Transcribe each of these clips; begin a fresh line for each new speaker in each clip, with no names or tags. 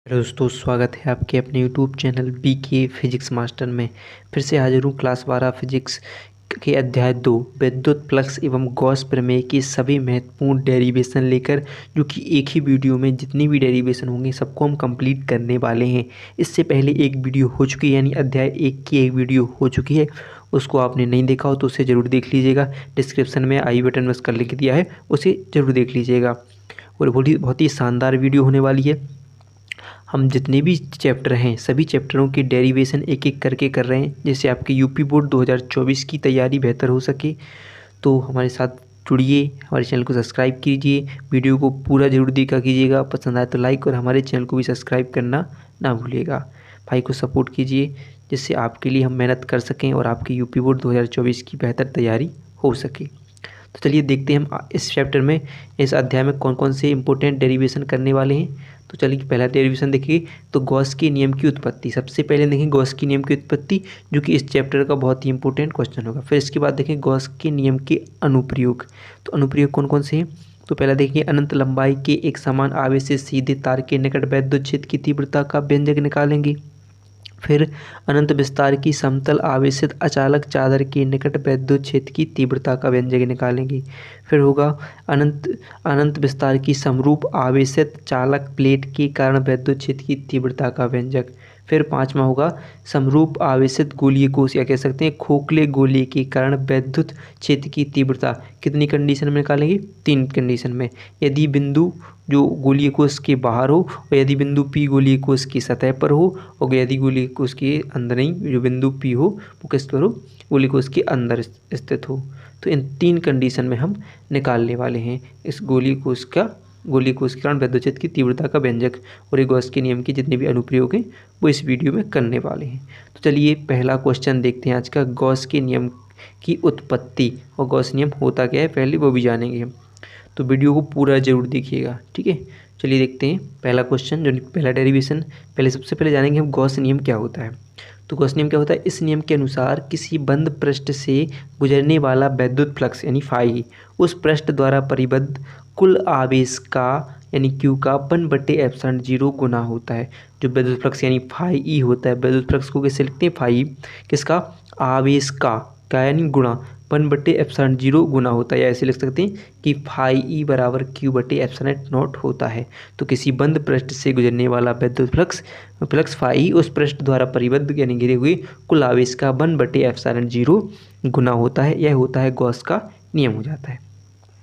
Hello दोस्तों, स्वागत है आपके अपने YouTube channel BK physics master में। फिर से हाजिर हूँ क्लास 12 फिजिक्स के अध्याय 2 विद्युत फ्लक्स एवं गॉस प्रमेय की सभी महत्वपूर्ण डेरिवेशन लेकर, जो कि एक ही वीडियो में जितनी भी डेरिवेशन होंगे सबको हम कंप्लीट करने वाले हैं। इससे पहले एक वीडियो हो चुकी है, यानी अध्याय 1 की एक वीडियो हो चुकी है। उसको आपने नहीं देखा हो तो उसे ज़रूर देख लीजिएगा। डिस्क्रिप्शन में आई बटन में उसका लिंक दिया है, उसे ज़रूर देख लीजिएगा। और बहुत ही शानदार वीडियो होने वाली है। हम जितने भी चैप्टर हैं सभी चैप्टरों की डेरिवेशन एक एक करके कर रहे हैं, जिससे आपकी यूपी बोर्ड 2024 की तैयारी बेहतर हो सके। तो हमारे साथ जुड़िए, हमारे चैनल को सब्सक्राइब कीजिए, वीडियो को पूरा जरूर देखा कीजिएगा, पसंद आए तो लाइक और हमारे चैनल को भी सब्सक्राइब करना ना भूलिएगा। भाई को सपोर्ट कीजिए, जिससे आपके लिए हम मेहनत कर सकें और आपकी यूपी बोर्ड 2024 की बेहतर तैयारी हो सके। तो चलिए देखते हैं हम इस चैप्टर में, इस अध्याय में कौन कौन से इंपॉर्टेंट डेरिवेशन करने वाले हैं। तो चलिए पहला डेरिवेशन देखिए, तो गॉस के नियम की उत्पत्ति। सबसे पहले देखें गॉस के नियम की उत्पत्ति, जो कि इस चैप्टर का बहुत ही इंपॉर्टेंट क्वेश्चन होगा। फिर इसके बाद देखें गॉस के नियम के अनुप्रयोग। तो अनुप्रयोग कौन कौन से हैं, तो पहला देखिए अनंत लंबाई के एक समान आवेश से सीधे तार के निकट वैद्युत क्षेत्र की तीव्रता का व्यंजक निकालेंगे। फिर अनंत विस्तार की समतल आवेशित अचालक चादर के निकट वैद्युत क्षेत्र की तीव्रता का व्यंजक निकालेंगे। फिर होगा अनंत अनंत विस्तार की समरूप आवेशित चालक प्लेट के कारण वैद्युत क्षेत्र की तीव्रता का व्यंजक। फिर पांचवा होगा समरूप आवेशित गोलीय कोश, या कह सकते हैं खोखले गोलीय के कारण वैद्युत क्षेत्र की तीव्रता कितनी कंडीशन में निकालेंगे, 3 कंडीशन में। यदि बिंदु जो गोलीय कोश के बाहर हो, और यदि बिंदु पी गोलीय कोश की सतह पर हो, और यदि गोलीय कोश के अंदर नहीं, जो बिंदु पी हो वो किस पर हो, गोलीय कोश के अंदर स्थित हो। तो इन 3 कंडीशन में हम निकालने वाले हैं इस गोलीय कोश के कारण वैद्युत क्षेत्र की तीव्रता का व्यंजक। और ये गॉस के नियम के जितने भी अनुप्रयोग हैं वो इस वीडियो में करने वाले हैं। तो चलिए पहला क्वेश्चन देखते हैं आज का, गॉस के नियम की उत्पत्ति। और गॉस नियम होता क्या है पहले वो भी जानेंगे हम, तो वीडियो को पूरा जरूर देखिएगा, ठीक है। चलिए देखते हैं पहला क्वेश्चन, जो पहला डेरिवेशन। पहले सबसे पहले जानेंगे हम गॉस नियम क्या होता है। तो गॉस नियम क्या होता है, इस नियम के अनुसार किसी बंद पृष्ठ से गुजरने वाला वैद्युत फ्लक्स यानी फाई उस पृष्ठ द्वारा परिबद्ध कुल आवेश का यानी क्यू का 1/ε0 गुना होता है। जो वैद्युत फ्लक्स यानी फाई ई होता है, वैद्युत फ्लक्स को कैसे लिखते हैं, फाई किसका, आवेश का क्या यानी गुणा 1/ε0 गुना होता है, या ऐसे लिख सकते हैं कि फाई ई बराबर Q/ε0 होता है। तो किसी बंद पृष्ठ से गुजरने वाला वैद्युत फ्लक्स फाई उस पृष्ठ द्वारा परिबद्ध यानी घिरे हुए कुल आवेश का 1/ε0 गुना होता है। यह होता है गॉस का नियम हो जाता है।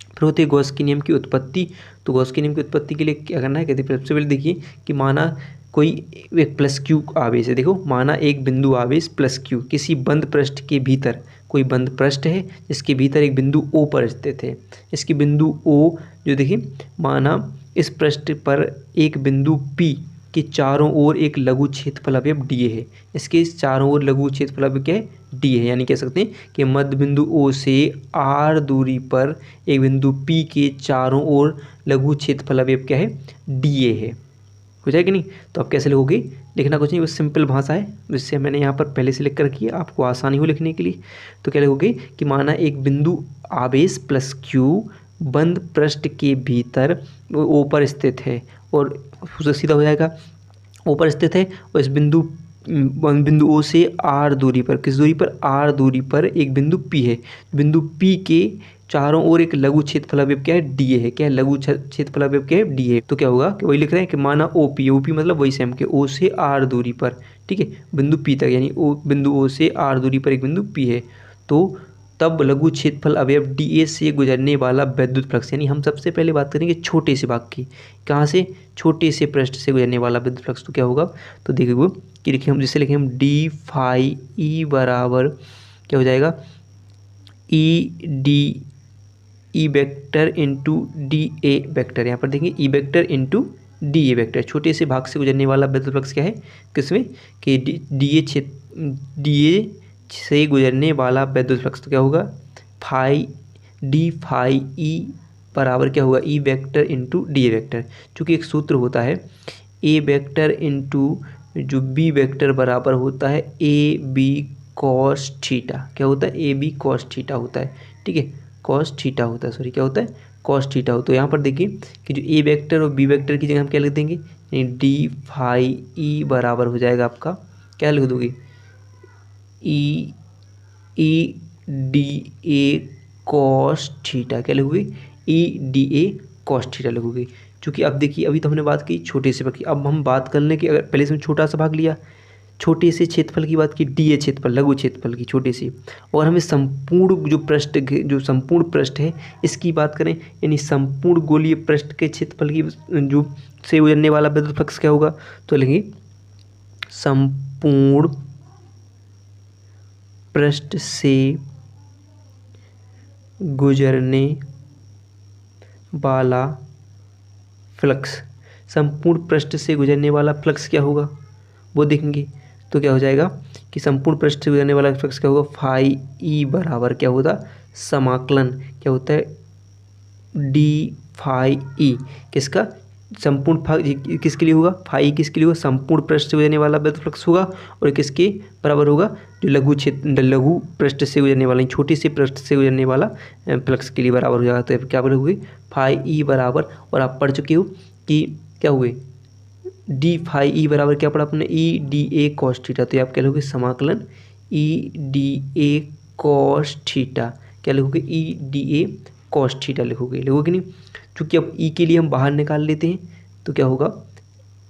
फिर होती है गॉस के नियम की उत्पत्ति। तो गॉस के नियम की उत्पत्ति के लिए क्या करना है, कहते हैं सबसे पहले देखिए कि माना कोई एक प्लस क्यू आवेश है। देखो माना एक बिंदु आवेश प्लस क्यू किसी बंद पृष्ठ के भीतर, कोई बंद पृष्ठ है जिसके भीतर एक बिंदु ओ पर स्थित है। इसके बिंदु ओ जो देखिए, माना इस पृष्ठ पर एक बिंदु पी के चारों ओर एक लघु क्षेत्रफल अवयव डी है। इसके चारों ओर लघु क्षेत्रफल अवयव क्या है, डी है। यानी कह सकते हैं कि मध्य बिंदु ओ से आर दूरी पर एक बिंदु पी के चारों ओर लघु क्षेत्रफल अवयव क्या है, डी ए है। हो जाएगा नहीं, तो आप कैसे लिखोगे, लिखना कुछ नहीं, वो सिंपल भाषा है जिससे मैंने यहाँ पर पहले से लिख कर रखी है, आपको आसानी हो लिखने के लिए। तो क्या लिखोगे कि माना एक बिंदु आवेश प्लस क्यू बंद पृष्ठ के भीतर ऊपर स्थित है, और सीधा हो जाएगा ऊपर स्थित है, और इस बिंदु ओ से आर दूरी पर, किस दूरी पर, आर दूरी पर एक बिंदु पी है। बिंदु पी के चारों ओर एक लघु क्षेत्रफल अवयव क्या है, डी है। क्या है, लघु क्षेत्रफल अवयव क्या है, डी है। तो क्या होगा कि वही लिख रहे हैं कि माना ओपी, ओपी मतलब वही सेम के ओ से आर दूरी पर, ठीक है, बिंदु पी तक, यानी ओ बिंदु ओ से आर दूरी पर एक बिंदु पी है। तो तब लघु क्षेत्रफल अवयव डी ए से गुजरने वाला वैद्युत फ्लक्स, यानी हम सबसे पहले बात करेंगे छोटे से भाग की, कहाँ से, छोटे से पृष्ठ से गुजरने वाला विद्युत फ्लक्स। तो क्या होगा, तो देखिए कि लिखे हम, जिससे लिखे हम डी फाई ई बराबर क्या हो जाएगा, E D E vector into d A vector. यहाँ पर देखेंगे ई vector into d A vector. छोटे से भाग से गुजरने वाला विद्युत फ्लक्स क्या है, किसमें, कि डी ए से गुजरने वाला विद्युत फ्लक्स। तो क्या होगा, फाई डी फाई ई बराबर क्या होगा, ई vector into d A vector. चूँकि एक सूत्र होता है ए वेक्टर इंटू जो बी वेक्टर बराबर होता है ए बी कॉस थीटा। क्या होता है, ए बी कॉस थीटा होता है, ठीक है, कॉस थीटा होता है, सॉरी क्या होता है, कॉस थीटा हो। तो यहाँ पर देखिए कि जो ए वेक्टर और बी वेक्टर की जगह हम क्या लिख देंगे, यानी डी फाई ई बराबर हो जाएगा आपका, क्या लिख दोगे, E D A cos theta, क्या लिखोगे, E D A cos theta लिखोगे। क्योंकि अब देखिए अभी तो हमने बात की छोटे से भाग की, अब हम बात कर लें कि अगर पहले से हम छोटा सा भाग लिया, छोटे से क्षेत्रफल की बात की, डी ए क्षेत्रफल, लघु क्षेत्रफल की छोटे से, और हमें संपूर्ण जो संपूर्ण पृष्ठ है इसकी बात करें, यानी संपूर्ण गोलीय पृष्ठ के क्षेत्रफल की जो से गुजरने वाला विद्युत फ्लक्स क्या होगा, तो लेंगे संपूर्ण पृष्ठ से गुजरने वाला फ्लक्स, संपूर्ण पृष्ठ से गुजरने वाला फ्लक्स क्या होगा वो देखेंगे। तो क्या हो जाएगा कि संपूर्ण पृष्ठ से गुजरने वाला फ्लक्स क्या होगा, फाई ई बराबर क्या होता, समाकलन क्या होता है, डी फाई ई, किसका, संपूर्ण भाग किसके लिए होगा, फाई किसके लिए होगा, संपूर्ण पृष्ठ से गुजरने वाला विद्युत फ्लक्स होगा, और किसके बराबर होगा, जो लघु पृष्ठ से गुजरने वाला, छोटे से पृष्ठ से गुजरने वाला फ्लक्स के लिए बराबर हो जाएगा। तो क्या बोलोगे, फाई ई बराबर, और आप पढ़ चुके हो कि क्या हुए, डी फाई ई बराबर क्या पढ़ा आपने, E D A cos theta. तो आप क्या लिखोगे, समाकलन E D A cos theta, क्या लिखोगे, E D A cos theta लिखोगे नहीं, क्योंकि अब ई के लिए हम बाहर निकाल लेते हैं तो क्या होगा,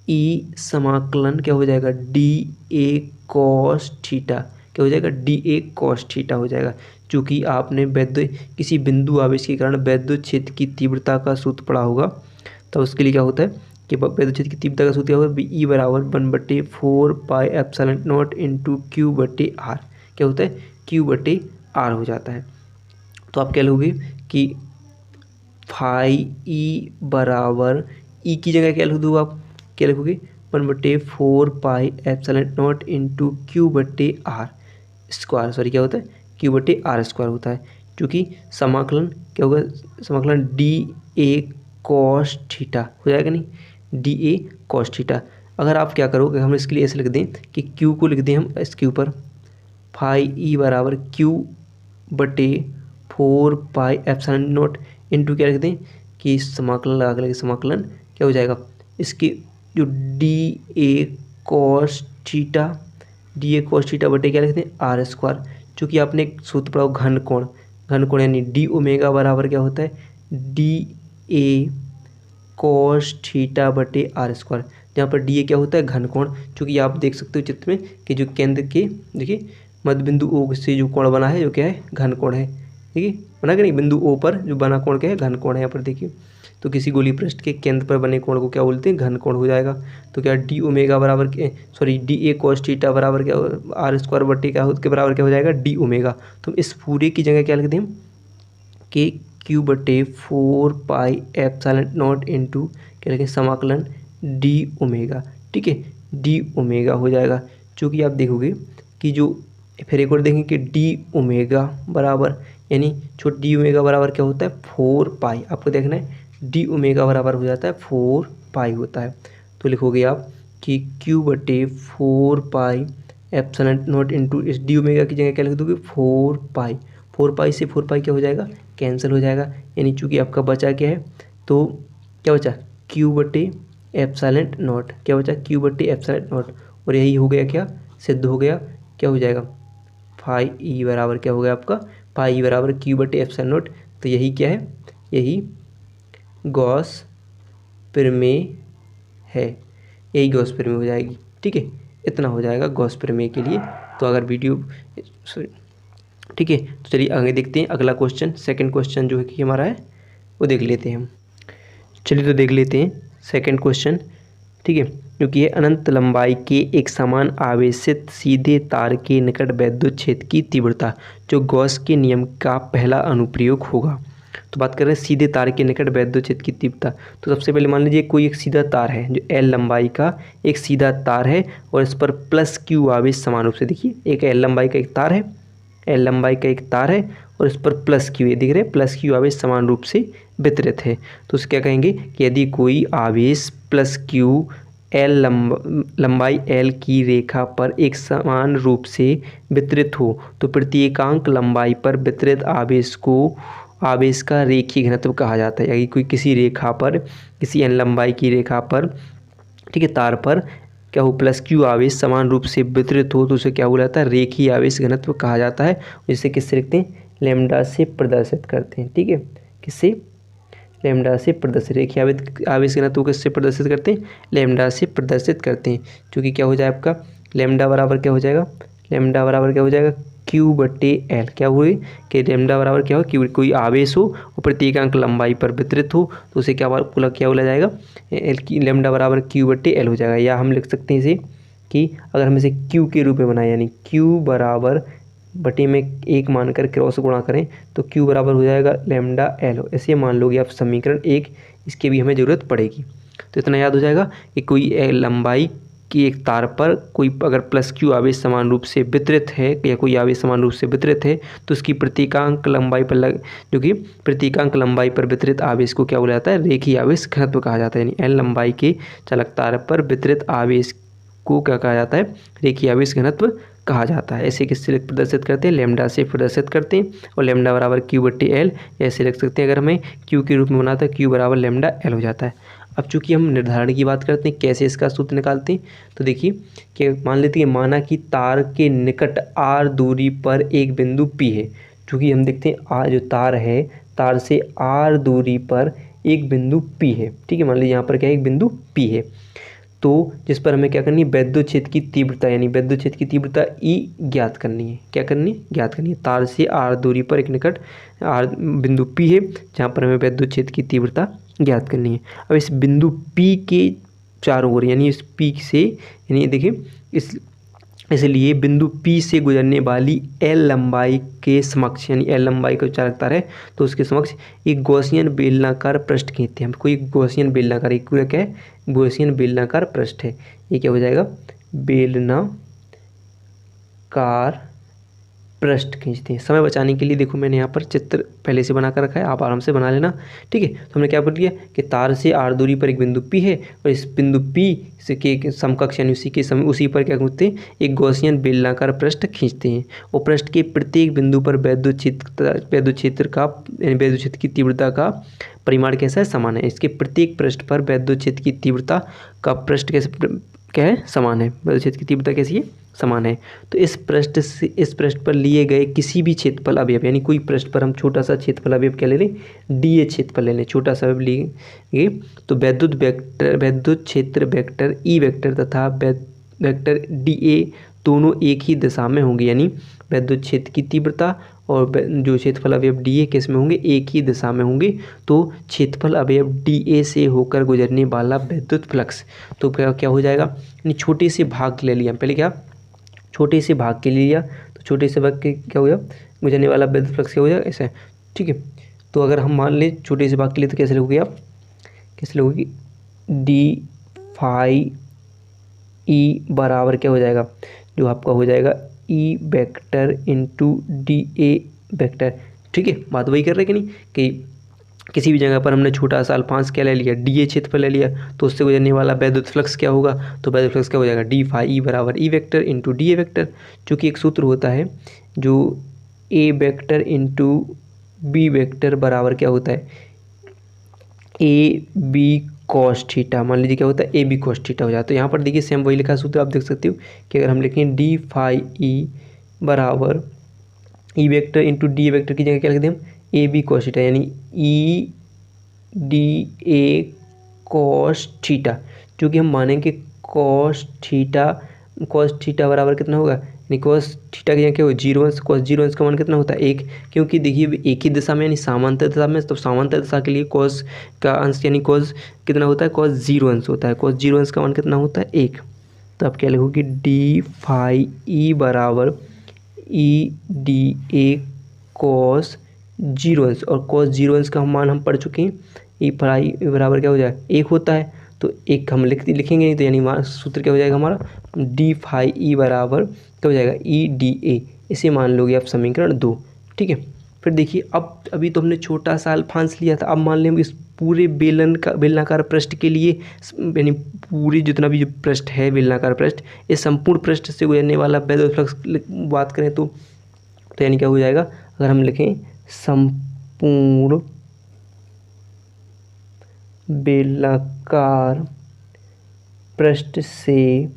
ई समाकलन क्या हो जाएगा, डी ए कॉस थीटा, क्या हो जाएगा, डी ए कॉस थीटा हो जाएगा। चूँकि आपने किसी बिंदु आवेश के कारण विद्युत क्षेत्र की तीव्रता का सूत्र पढ़ा होगा, तो उसके लिए क्या होता है कि विद्युत क्षेत्र की तीव्रता का सूत्र क्या होगा, ई बराबर 1/4 pi epsilon not into Q बटे आर, क्या होता है, क्यू बटे आर हो जाता है। तो आप क्या लोगे कि फाई ई बराबर, ई की जगह क्या लिख दो आप, क्या लिखोगे, 1/4 pi epsilon not into Q बटे आर स्क्वायर, सॉरी क्या होता है, क्यू बटे आर स्क्वायर होता है। क्योंकि समाकलन क्या होगा, समाकलन डी ए कॉस थीटा हो जाएगा, नहीं, डी ए कॉस थीटा। अगर आप क्या करोगे, हम इसके लिए ऐसे लिख दें कि क्यू को लिख दें हम इसके ऊपर, फाई ई बराबर क्यू बटे 4 पाई एप्सिलॉन नॉट इंटू क्या लिख दें कि समाकलन लगा के, समाकलन क्या हो जाएगा, इसके जो D A cos theta, D A cos theta बटे क्या लिखते हैं, आर स्क्वायर। चूँकि आपने एक सूत्र पढ़ा घन कोण यानी डी ओमेगा बराबर क्या होता है, डी ए कॉस थीटा बटे आर स्क्वायर, जहाँ पर डी ए क्या होता है, घन कोण। चूँकि आप देख सकते हो चित्र में कि जो केंद्र के देखिए मध्य बिंदु ओ से जो कोण बना है, जो क्या है, घन कोण है, ठीक है, बना कि नहीं, बिंदु ओ पर जो बना कोण क्या है, घन कोण है। यहाँ पर देखिए तो किसी गोलीय पृष्ठ के केंद्र पर बने कोण को क्या बोलते हैं, घन कोण हो जाएगा। तो क्या डी ओमेगा बराबर sorry D A cos theta बराबर क्या, आर स्क्वायर बटे क्या के बराबर क्या हो जाएगा, डी ओमेगा। तो इस पूरे की जगह क्या लिख दें कि क्यू बटे 4 पाई एप्सिलॉन नॉट इंटू क्या लिखें, समाकलन डी ओमेगा, ठीक है, डी ओमेगा हो जाएगा। चूँकि आप देखोगे कि जो फिर एक और देखेंगे कि डी ओमेगा बराबर, यानी छोटा डी ओमेगा बराबर क्या होता है, 4 पाई, आपको देखना है डी ओमेगा बराबर हो जाता है 4 पाई होता है। तो लिखोगे आप कि क्यू बटे 4 पाई एप्सिलॉन नॉट इंटू इस डी ओमेगा की जगह क्या लिख दोगे, 4 पाई, 4 पाई से 4 पाई क्या हो जाएगा, कैंसिल हो जाएगा। यानी चूँकि आपका बचा क्या है, तो क्या बचा, क्यू बटे एप्सिलॉन नॉट, क्या बचा, क्यू बटे एप्सिलॉन नॉट, और यही हो गया क्या, सिद्ध हो गया, क्या हो जाएगा, फाई ई बराबर क्या हो गया आपका, फाई ई बराबर क्यू बटे एप्सिलॉन नॉट। तो यही क्या है, यही गॉस प्रमेय है, यही गॉस प्रमेय हो जाएगी, ठीक है, इतना हो जाएगा गॉस प्रमेय के लिए। तो अगर वीडियो ठीक है, तो चलिए आगे देखते हैं अगला क्वेश्चन, सेकंड क्वेश्चन जो है कि हमारा है वो देख लेते हैं हम। चलिए तो देख लेते हैं सेकंड क्वेश्चन, ठीक है, क्योंकि ये अनंत लंबाई के एक समान आवेशित सीधे तार के निकट विद्युत क्षेत्र की तीव्रता जो गॉस के नियम का पहला अनुप्रयोग होगा। तो बात कर रहे हैं सीधे तार के निकट विद्युत क्षेत्र की तीव्रता। तो सबसे पहले मान लीजिए कोई एक सीधा तार है, जो एल लंबाई का एक सीधा तार है, और इस पर प्लस क्यू आवेश समान रूप से, देखिए एक एल लंबाई का एक तार है, एल लंबाई का एक तार है, और इस पर प्लस क्यू, ये दिख रहे हैं प्लस क्यू आवेश समान रूप से वितरित है। तो उसे क्या कहेंगे कि यदि कोई आवेश प्लस क्यू एल लंबाई एल की रेखा पर एक समान रूप से वितरित हो, तो प्रत्येकांक लंबाई पर वितरित आवेश को आवेश का रेखीय घनत्व कहा जाता है। यदि कोई किसी रेखा पर, किसी n लंबाई की रेखा पर, ठीक है, तार पर क्या हो प्लस क्यू आवेश समान रूप से वितरित हो तो उसे क्या बोला जाता है, रेखीय आवेश घनत्व कहा जाता है। जिसे किससे लिखते हैं, लैम्डा से प्रदर्शित करते हैं। ठीक है, किससे, लैम्डा से प्रदर्शित, रेखीय आवेश घनत्व को किससे प्रदर्शित करते हैं, लैम्डा से प्रदर्शित करते हैं। क्योंकि क्या हो जाए आपका लैम्डा बराबर क्या हो जाएगा, लैम्डा बराबर क्या हो जाएगा, क्यू बटे एल। क्या हुए कि लैम्डा बराबर क्या हो, क्यू, कोई आवेश हो और प्रत्येकांक लंबाई पर वितरित हो तो उसे क्या बोला जाएगा, एल की लैम्डा बराबर क्यू बटे एल हो जाएगा। या हम लिख सकते हैं इसे कि अगर हम इसे क्यू के रूप में बनाए, यानी क्यू बराबर बटे में एक मानकर क्रॉस गुणा करें तो क्यू बराबर हो जाएगा लैम्डा एल। ऐसे मान लोगे आप समीकरण 1, इसकी भी हमें ज़रूरत पड़ेगी। तो इतना याद हो जाएगा कि कोई लंबाई कि एक तार पर कोई अगर प्लस क्यू आवेश समान रूप से वितरित है या कोई आवेश समान रूप से वितरित है तो उसकी प्रत्येकांक लंबाई पर जो कि प्रत्येकांक लंबाई पर वितरित आवेश को क्या बोला जाता है, रेखीय आवेश घनत्व कहा जाता है। यानी एल लंबाई के चालक तार पर वितरित आवेश को क्या कहा जाता है, रेखीय आवेश घनत्व कहा जाता है। ऐसे किससे प्रदर्शित करते हैं, लैम्डा से प्रदर्शित करते हैं। और लैम्डा बराबर क्यू बट्टी एल ऐसे लिख सकते हैं। अगर हमें क्यू के रूप में बनाता है क्यू बराबर लैम्डा एल हो जाता है। अब चूंकि हम निर्धारण की बात करते हैं कैसे इसका सूत्र निकालते हैं, तो देखिए कि मान लेते हैं माना कि तार के निकट आर दूरी पर एक बिंदु पी है। चूँकि हम देखते हैं आर जो तार है, तार से आर दूरी पर एक बिंदु पी है। ठीक है, मान लीजिए यहाँ पर क्या है, एक बिंदु पी है। तो जिस पर हमें क्या करनी है, वैद्युत क्षेत्र की तीव्रता, यानी वैद्युत क्षेत्र की तीव्रता ई ज्ञात करनी है। क्या करनी है, ज्ञात करनी है। तार से आर दूरी पर एक निकट आर बिंदु पी है जहाँ पर हमें वैद्युत क्षेत्र की तीव्रता ज्ञात करनी है। अब इस बिंदु पी के चारों ओर, यानी इस पी से, यानी देखिए इसलिए बिंदु पी से गुजरने वाली एल लंबाई के समक्ष, यानी एल लंबाई का चालक तार है तो उसके समक्ष एक गॉसियन बेलनाकार पृष्ठ खींचते हैं हम। कोई गॉसियन बेलनाकार, एक पूरा क्या है, गॉसियन बेलनाकार पृष्ठ है। ये क्या हो जाएगा, बेलनाकार पृष्ठ खींचते हैं। समय बचाने के लिए देखो मैंने यहाँ पर चित्र पहले से बना कर रखा है, आप आराम से बना लेना। ठीक है, तो हमने क्या कर लिया कि तार से आर दूरी पर एक बिंदु पी है और इस बिंदु पी से के समकक्ष यानी उसी पर क्या करते हैं, एक गॉसियन बेलनाकार पृष्ठ खींचते हैं। और पृष्ठ के प्रत्येक बिंदु पर वैद्युत क्षेत्र की तीव्रता का परिमाण कैसा है, समान है। इसके प्रत्येक पृष्ठ पर वैद्युत क्षेत्र की तीव्रता का पृष्ठ कैसे क्या है, समान है। वैद्युत क्षेत्र की तीव्रता कैसी है, समान है। तो इस पृष्ठ पर लिए गए किसी भी क्षेत्रफल अवयव, यानी कोई पृष्ठ पर हम छोटा सा क्षेत्रफल अवयव क्या ले लें, डी ए क्षेत्रफल ले लें, छोटा सा अवयव लिए तो वैद्युत क्षेत्र वेक्टर ई वेक्टर तथा वेक्टर डी ए दोनों एक ही दिशा में होंगे। यानी वैद्युत क्षेत्र की तीव्रता और जो क्षेत्रफल अवयव डी ए किस में होंगे, एक ही दिशा में होंगे। तो क्षेत्रफल अवयव डी ए से होकर गुजरने वाला वैद्युत फ्लक्स तो क्या हो जाएगा, यानी छोटे से भाग ले लिया पहले, क्या छोटे से भाग के लिए लिया तो छोटे से भाग के क्या हो जाएगा, गुजरने वाला वैद्युत फ्लक्स क्या हो जाएगा, ऐसा। ठीक है, तो अगर हम मान लें छोटे से भाग के लिए तो कैसे लिखोगे आप, कैसे लिखोगे, डी फाई ई बराबर क्या हो जाएगा, जो आपका हो जाएगा ई vector into d A vector. ठीक है, बात वही कर रहे हैं कि नहीं, कि किसी भी जगह पर हमने छोटा सा अल्फांश क्या ले लिया, डी ए क्षेत्रफल ले लिया तो उससे गुजरने वाला वैद्युत फ्लक्स क्या होगा, तो वैद्युत फ्लक्स क्या हो जाएगा, डी फाई ई बराबर ई vector into d A vector. चूँकि एक सूत्र होता है जो ए वेक्टर इंटू बी वेक्टर बराबर क्या होता है, ए बी कॉस थीटा। मान लीजिए क्या होता है, ए बी कॉस थीटा हो जाता है। तो यहाँ पर देखिए सेम वही लिखा सूत्र आप देख सकते हो कि अगर हम लिखें डी फाई ई बराबर ई वेक्टर इंटू डी वेक्टर की जगह क्या लिखते हैं हम, ए बी कॉस थीटा, यानी E D A cos theta. क्योंकि हम मानेंगे कॉस थीटा बराबर कितना होगा, यानी कॉस थीटा की जगह क्या होगा, 0 कॉस 0 का मान कितना होता है 1। क्योंकि देखिए एक ही दिशा में यानी समांतर दिशा में, तो समांतर दिशा के लिए कॉस का अंश यानी कॉस कितना होता है, कॉस 0 अंश होता है। कॉस 0 अंश का मान कितना होता है 1। तो आप क्या लिखोगे, डी फाई ई बराबर ई डी ए कॉस 0 अंश, और कॉस 0 अंश का मान हम पढ़ चुके हैं, ई फाई बराबर क्या हो जाएगा 1 होता है। तो एक हम लिखेंगे नहीं, तो यानी सूत्र क्या हो जाएगा हमारा, डी फाई ई बराबर क्या हो जाएगा, ई डी ए। इसे मान लोगे आप समीकरण 2। ठीक है, फिर देखिए अभी तो हमने छोटा सा अल्फांश लिया था। अब मान लें इस पूरे बेलनाकार पृष्ठ के लिए, यानी पूरी जितना भी जो पृष्ठ है बेलनाकार पृष्ठ, इस संपूर्ण पृष्ठ से गुजरने वाला वैद्युत फ्लक्स बात करें तो यानी क्या हो जाएगा, अगर हम लिखें संपूर्ण बेलनाकार पृष्ठ से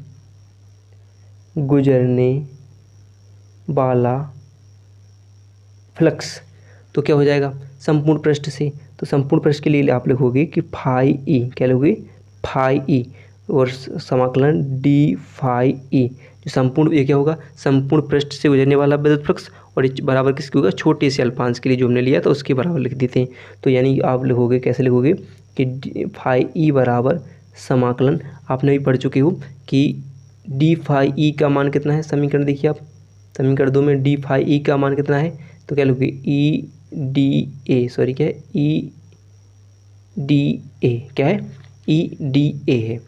गुजरने वाला फ्लक्स। तो क्या हो जाएगा संपूर्ण पृष्ठ से, तो संपूर्ण पृष्ठ के लिए आप लिखोगे कि फाई ई, क्या लिखोगे फाई ई, और समाकलन डी फाई ई। जो संपूर्ण, ये क्या होगा संपूर्ण पृष्ठ से गुजरने वाला विद्युत फ्लक्स, और ये बराबर किसके होगा छोटे से अल्पांश के लिए जो हमने लिया था उसके बराबर लिख देते हैं। तो यानी आप लिखोगे, कैसे लिखोगे कि फाई ई बराबर समाकलन, आपने भी पढ़ चुके हो कि डी फाई ई का मान कितना है। समीकरण देखिए आप, समीकरण 2 में डी फाई ई का मान कितना है, तो क्या लिखोगे ई डी ए, सॉरी क्या है ई डी ए, क्या है ई डी ए है।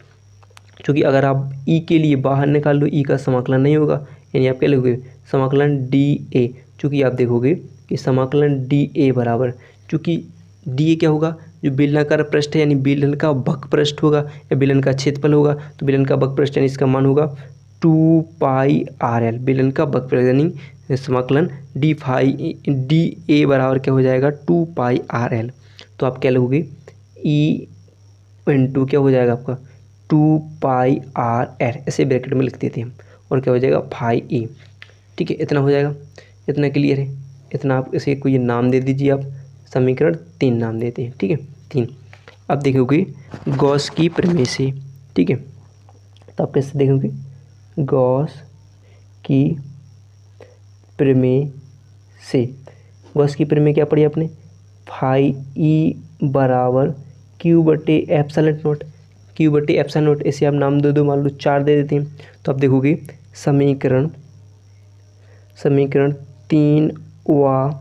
क्योंकि अगर आप ई के लिए बाहर निकाल लो ई का समाकलन नहीं होगा, यानी आप क्या लिखोगे समाकलन डी ए। चूँकि आप देखोगे कि समाकलन डी ए बराबर, चूँकि डी ए क्या होगा जो बेलनाकार पृष्ठ है, यानी बेलन का बक पृष्ठ होगा या बेलन का क्षेत्रफल होगा, तो बेलन का बक पृष्ठ यानी इसका मान होगा 2 पाई आर एल, बेलन का बक पृष्ठ यानी समाकलन डी ए बराबर क्या हो जाएगा 2 पाई आर एल। तो आप क्या लिखोगे ई इंटू क्या हो जाएगा आपका 2 पाई आर एल, ऐसे ब्रैकेट में लिख देते हैं हम, और क्या हो जाएगा फाई ई। ठीक है, इतना हो जाएगा, इतना क्लियर है। इतना आप इसे कोई नाम दे दीजिए, आप समीकरण 3 नाम देते हैं। ठीक है 3। अब देखोगे गॉस की प्रमेय से, ठीक है, तो आप कैसे देखोगे गॉस की प्रमेय से। गॉस की प्रमेय क्या पढ़ी आपने, फाई ई बराबर क्यू बटे एप्सिलॉन नॉट, क्यू बटे एप्सिलॉन नॉट, ऐसे आप नाम दे दो, मान लो 4 दे देते हैं। तो आप देखोगे समीकरण 3 व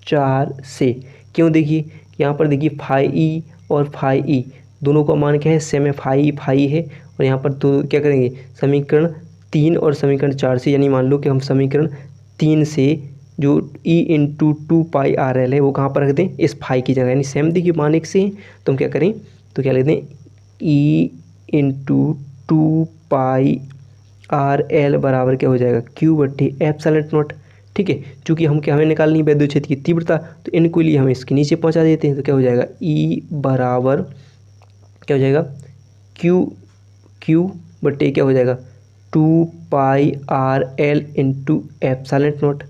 4 से, क्यों देखिए यहाँ पर देखिए फाई ई और फाई ई दोनों का मान क्या है सेम है, फाई है, और यहाँ पर तो क्या करेंगे समीकरण 3 और समीकरण 4 से, यानी मान लो कि हम समीकरण 3 से जो E into 2 pi r L है वो कहाँ पर रख दें इस फाई की जगह, यानी सेम देखिए मान एक से, तो हम क्या करें तो क्या लिख दें E into 2 pi r L बराबर क्या हो जाएगा क्यू बटे एप्सिलॉन नॉट। ठीक है, चूँकि हम क्या हमें निकालनी है विद्युत क्षेत्र की तीव्रता, तो इनको लिए हम इसके नीचे पहुंचा देते हैं। तो क्या हो जाएगा ई बराबर क्या हो जाएगा क्यू बटे क्या हो जाएगा 2 pi r l into epsilon naught.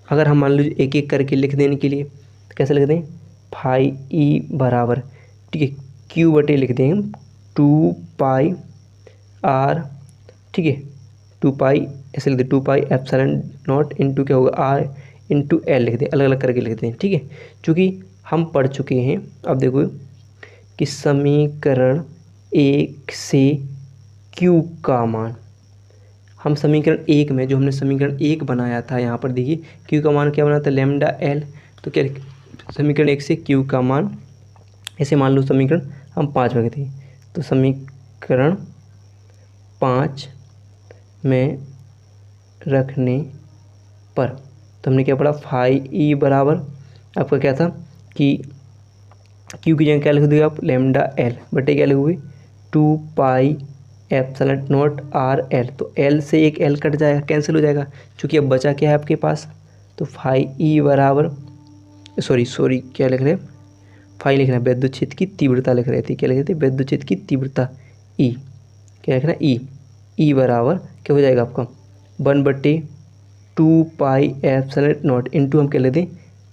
अगर हम मान लीजिए एक एक करके लिख देने के लिए तो कैसे लिख दें फाई ई बराबर, ठीक है क्यू बटे लिख दें हम 2 पाई आर, ठीक है 2 पाई ऐसे लिख दें 2 पाई एप्सिलॉन नॉट इंटू क्या होगा आर इंटू एल लिख दें, अलग अलग करके लिख दें। ठीक है, चूँकि हम पढ़ चुके हैं, अब देखो कि समीकरण 1 से क्यू का मान, हम समीकरण 1 में जो हमने समीकरण 1 बनाया था यहाँ पर देखिए क्यू का मान क्या बना था लैम्डा एल, तो क्या समीकरण 1 से क्यू का मान ऐसे मान लो समीकरण हम 5 में थे, तो समीकरण 5 में रखने पर तो हमने क्या पढ़ा फाई ई बराबर आपका क्या था कि क्यू की जगह क्या लिख दोगे आप लैम्डा एल बटे क्या लिखोगे 2 pi epsilon not R L, तो एल से एक एल कट जाएगा कैंसिल हो जाएगा, क्योंकि अब बचा क्या है आपके पास तो फाई ई बराबर सॉरी क्या लिख रहे हैं फाई लिख रहे हैं विद्युत क्षेत्र की तीव्रता लिख रहे थे, क्या लिख रहे थे विद्युत क्षेत्र की तीव्रता ई, क्या लिख रहा है ई बराबर क्या हो जाएगा आपका 1/2 पाई एप्सिलॉन नॉट इंटू हम क्या लिख दें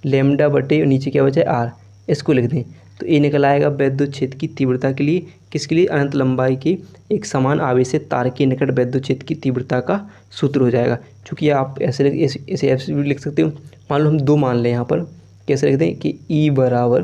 लैम्डा बटे नीचे क्या बचा है आर, इसको लिख दें। तो ये निकल आएगा विद्युत क्षेत्र की तीव्रता के लिए, किसके लिए अनंत लंबाई के एक समान आवेशित तार के निकट विद्युत क्षेत्र की तीव्रता का सूत्र हो जाएगा। चूँकि आप ऐसे भी लिख सकते हो, मान लो हम 2 मान लें यहाँ पर, कैसे लिख दें कि ई बराबर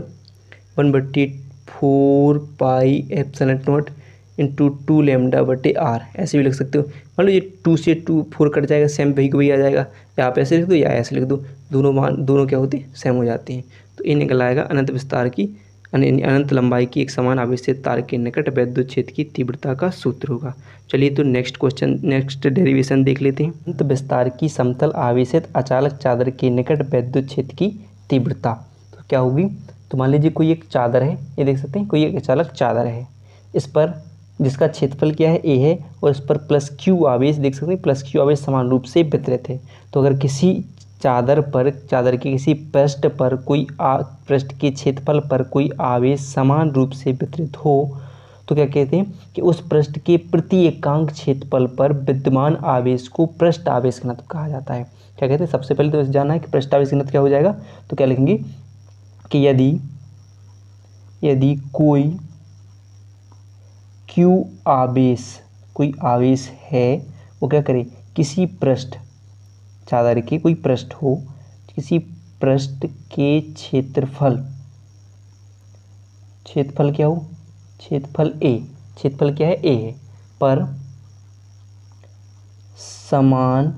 1/4 pi epsilon not into 2 lambda बटे आर, ऐसे भी लिख सकते हो। मान लो ये 2 से 4 कट जाएगा सेम वही को वही आ जाएगा, या आप ऐसे लिख दो या ऐसे लिख दो, दोनों क्या होते हैं सेम हो जाते हैं। तो ये निकल आएगा अनंत विस्तार की अनंत लंबाई की एक समान आवेशित तार के निकट विद्युत क्षेत्र की तीव्रता का सूत्र होगा। चलिए तो नेक्स्ट डेरिवेशन देख लेते हैं। अनंत विस्तार की समतल आवेशित अचालक चादर के निकट विद्युत क्षेत्र की तीव्रता तो क्या होगी, तो मान लीजिए कोई एक चादर है, ये देख सकते हैं कोई एक अचालक चादर है, इस पर जिसका क्षेत्रफल क्या है ए है, और इस पर प्लस क्यू आवेश देख सकते हैं प्लस क्यू आवेश समान रूप से वितरित है। तो अगर किसी चादर के किसी पृष्ठ पर कोई पृष्ठ के क्षेत्रफल पर कोई आवेश समान रूप से वितरित हो तो क्या कहते हैं कि उस पृष्ठ के प्रति एकांक क्षेत्रफल पर विद्यमान आवेश को पृष्ठ आवेश घनत्व कहा जाता है। क्या कहते हैं, सबसे पहले तो जानना है कि पृष्ठ आवेश घनत्व क्या हो जाएगा। तो क्या लिखेंगे कि यदि कोई कोई आवेश है वो क्या करे, किसी पृष्ठ, चादर के कोई पृष्ठ हो, किसी पृष्ठ के क्षेत्रफल क्या हो, क्षेत्रफल क्या है, ए है, पर समान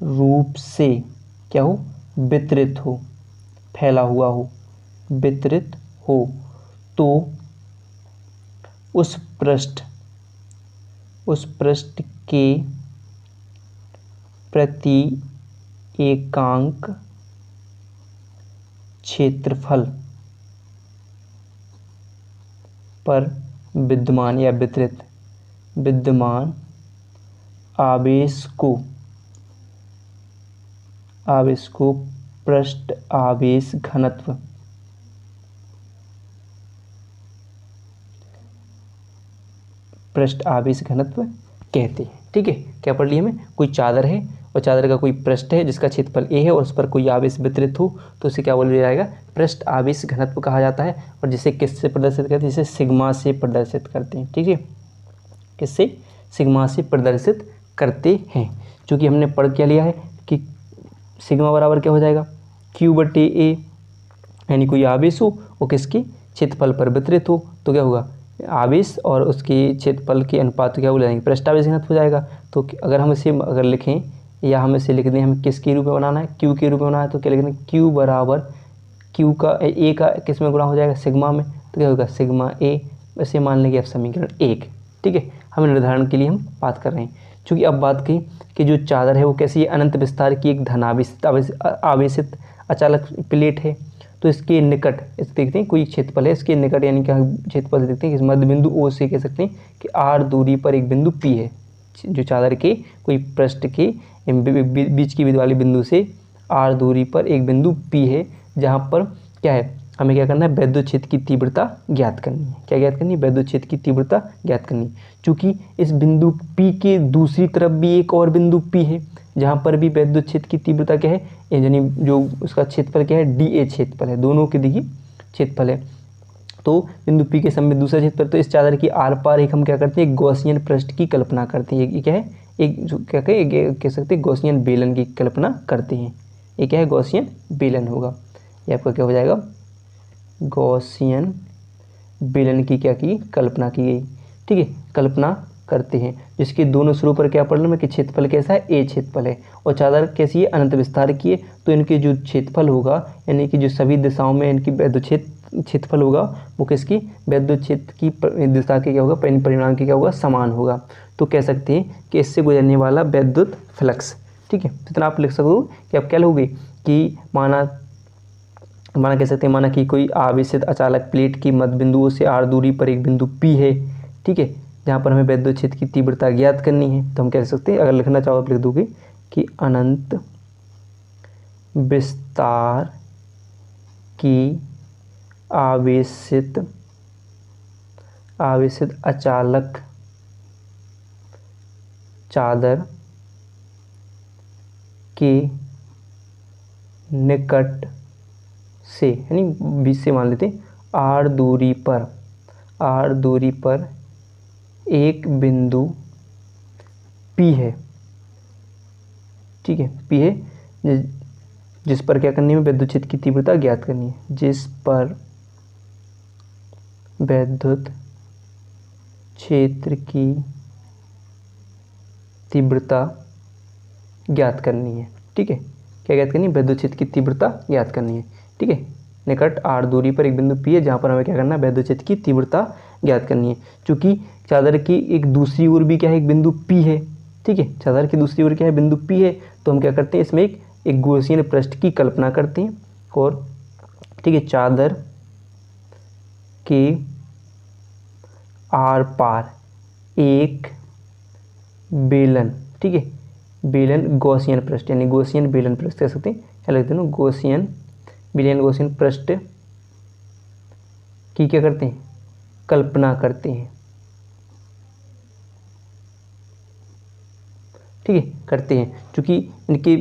रूप से क्या हो, वितरित हो, फैला हुआ हो, वितरित हो, तो उस पृष्ठ के प्रति एकांक क्षेत्रफल पर विद्यमान या विद्यमान आवेश को पृष्ठ आवेश घनत्व कहते हैं। ठीक है, क्या पढ़ लिया हमें, कोई चादर है और चादर का कोई पृष्ठ है जिसका क्षेत्रफल ए है और उस पर कोई आवेश वितरित हो तो उसे क्या बोला जाएगा, पृष्ठ आवेश घनत्व कहा जाता है। और जिसे किससे प्रदर्शित करते हैं, जिसे सिग्मा से प्रदर्शित करते हैं। ठीक है, किससे, सिग्मा से प्रदर्शित करते हैं। चूँकि हमने पढ़ क्या लिया है कि सिग्मा बराबर क्या हो जाएगा, Q/A, यानी कोई आवेश हो वो किसके क्षेत्रफल पर वितरित हो तो क्या होगा, आवेश और उसके क्षेत्रफल के अनुपात क्या बोले जाएंगे, पृष्ठ आवेश घनत्व हो जाएगा। तो अगर हम इसे लिखें या हम इसे लिख दें, हमें किसके रूप में बनाना है, Q के रूप में बनाना है, तो क्या लिखना है, Q बराबर Q का A का किस में गुणा हो जाएगा, सिग्मा में, तो क्या होगा सिग्मा A। वैसे मान लेंगे अब समीकरण 1। ठीक है, हम निर्धारण के लिए हम बात कर रहे हैं। चूँकि अब बात की कि जो चादर है वो कैसी है, अनंत विस्तार की एक धनावेशित आवेशित अचालक प्लेट है। तो इसके निकट इस देखते हैं कोई क्षेत्रफल है, इसके निकट यानी क्या क्षेत्रफल देखते हैं कि मध्य बिंदु O से कह सकते हैं कि R दूरी पर एक बिंदु P है, जो चादर के कोई पृष्ठ के बीच की वाले बिंदु से R दूरी पर एक बिंदु P है, जहाँ पर क्या है, हमें क्या करना है, वैद्युत क्षेत्र की तीव्रता ज्ञात करनी है। क्या ज्ञात करनी है, वैद्युत क्षेत्र की तीव्रता ज्ञात करनी है। चूँकि इस बिंदु P के दूसरी तरफ भी एक और बिंदु P है जहाँ पर भी वैद्युत क्षेत्र की तीव्रता क्या है, यानी जो उसका क्षेत्रफल क्या है, DA क्षेत्रफल है, दोनों के देखिए क्षेत्रफल है। तो बिंदु P के समीप दूसरा क्षेत्रफल, तो इस चादर की आर पार एक हम क्या करते हैं, एक गॉसियन पृष्ठ की कल्पना करते हैं। ये क्या है, एक जो क्या कह सकते हैं गॉसियन बेलन की कल्पना करते हैं। ये क्या है, गॉसियन बेलन होगा। ये आपका क्या हो जाएगा, गॉसियन बेलन की क्या की कल्पना की गई। ठीक है, कल्पना करते हैं, जिसके दोनों सिरों पर क्या प्रॉब्लम है कि क्षेत्रफल कैसा है, ए क्षेत्रफल है, और चादर कैसी है, अनंत विस्तार की है। तो इनके जो क्षेत्रफल होगा, यानी कि जो सभी दिशाओं में इनकी वैद्युत क्षेत्रफल होगा वो किसकी, वैद्युत क्षेत्र की दिशा के क्या होगा, परिमाण के क्या होगा, समान होगा। तो कह सकते हैं कि इससे गुजरने वाला वैद्युत फ्लक्स। ठीक है, जितना आप लिख सकते हो कि आप क्या लोगे कि माना कह सकते हैं, माना कि कोई आवेशित अचालक प्लेट की मध्य बिंदुओं से R दूरी पर एक बिंदु P है। ठीक है, जहाँ पर हमें वैद्युत क्षेत्र की तीव्रता ज्ञात करनी है। तो हम कह सकते हैं, अगर लिखना चाहो तो लिख दोगे कि अनंत विस्तार की आवेशित अचालक चादर के निकट से, यानी बीच से मान लेते हैं, R दूरी पर एक बिंदु P है। ठीक है, P है जिस पर क्या करनी है, वैद्युत क्षेत्र की तीव्रता ज्ञात करनी है, जिस पर वैद्युत क्षेत्र की तीव्रता ज्ञात करनी है। ठीक है, क्या ज्ञात करनी है, वैद्युत क्षेत्र की तीव्रता ज्ञात करनी है। ठीक है, निकट R दूरी पर एक बिंदु P है जहाँ पर हमें क्या करना है, वैद्युत क्षेत्र की तीव्रता ज्ञात करनी है। चूँकि चादर की एक दूसरी ओर भी क्या है, एक बिंदु P है। ठीक है, चादर की दूसरी ओर क्या है, बिंदु P है। तो हम क्या करते हैं, इसमें एक गॉसियन पृष्ठ की कल्पना करते हैं। और ठीक है, चादर के आर पार एक बेलन, ठीक है, बेलन गॉसियन पृष्ठ, यानी गॉसियन बेलन पृष्ठ कह सकते हैं, क्या लिखते हैं गॉसियन बेलन गॉसियन पृष्ठ की क्या करते हैं, कल्पना करते हैं। ठीक है, करते हैं, क्योंकि इनके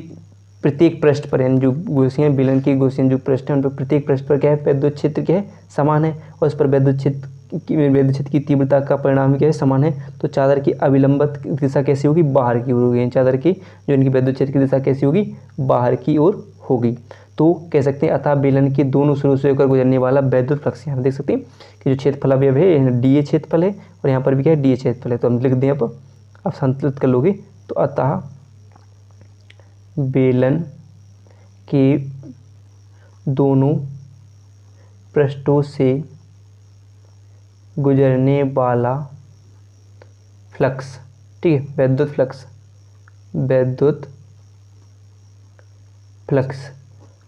प्रत्येक पृष्ठ पर, यानी जो गॉसियन बेलन के गॉसियन जो पृष्ठ हैं उन पर प्रत्येक पृष्ठ पर क्या है, वैद्युत क्षेत्र क्या है, समान है, और इस पर वैद्युत क्षेत्र की तीव्रता का परिणाम क्या है, समान है। तो चादर की अविलंबित दिशा कैसी होगी, बाहर की ओर होगी। चादर की जो इनकी वैद्युत क्षेत्र की दिशा कैसी होगी, बाहर की ओर होगी। तो कह सकते हैं अतः बेलन के दोनों सिरों से होकर गुजरने वाला वैद्युत फ्लक्स, यहाँ देख सकते हैं कि जो क्षेत्रफल अवयव है डी ए क्षेत्रफल है, और यहाँ पर भी क्या है, डी ए क्षेत्रफल है। तो हम लिख दें, अब संतुलित कर लोगे तो अतः बेलन के दोनों पृष्ठों से गुजरने वाला फ्लक्स, ठीक है, वैद्युत फ्लक्स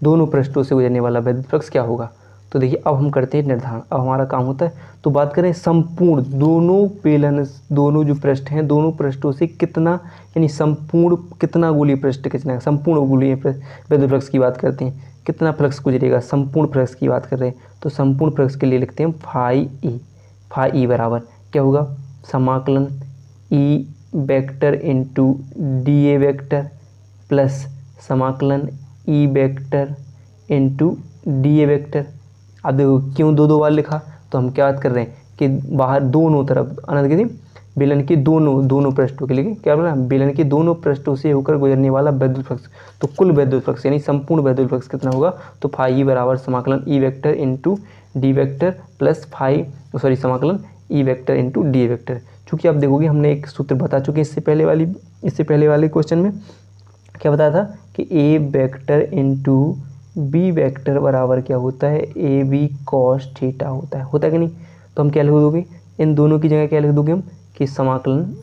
दोनों पृष्ठों से गुजरने वाला वैद्युत फ्लक्स क्या होगा। तो देखिए अब हम करते हैं निर्धारण, अब हमारा काम होता है। तो बात करें संपूर्ण दोनों बेलन, दोनों जो पृष्ठ हैं दोनों पृष्ठों से कितना, यानी संपूर्ण कितना गोलीय पृष्ठ खींचना है, संपूर्ण गोलीय वैद्युत फ्लक्स की बात करते हैं, कितना फ्लक्स गुजरेगा, संपूर्ण फ्लक्स की बात कर रहे हैं। तो संपूर्ण फ्लक्स के लिए लिखते हैं फाई ई बराबर क्या होगा, समाकलन E vector into d A vector plus समाकलन E vector into d A vector. अब देखो क्यों दो बार लिखा, तो हम क्या बात कर रहे हैं कि बाहर दोनों तरफ अनंत के बेलन के दोनों पृष्ठों के लिए क्या बोला, बेलन के दोनों पृष्ठों से होकर गुजरने वाला वैद्युत फ्लक्स। तो कुल वैद्युत फ्लक्स यानी संपूर्ण वैद्युत फ्लक्स कितना होगा, तो फाई बराबर समाकलन E vector into d vector plus समाकलन E vector into d vector. चूँकि आप देखोगे हमने एक सूत्र बता चुके इससे पहले वाले क्वेश्चन में क्या बताया था कि ए वेक्टर इंटू बी वेक्टर बराबर क्या होता है, ए बी कॉस थीटा होता है कि नहीं। तो हम क्या लिख दोगे, इन दोनों की जगह क्या लिख दोगे हम कि समाकलन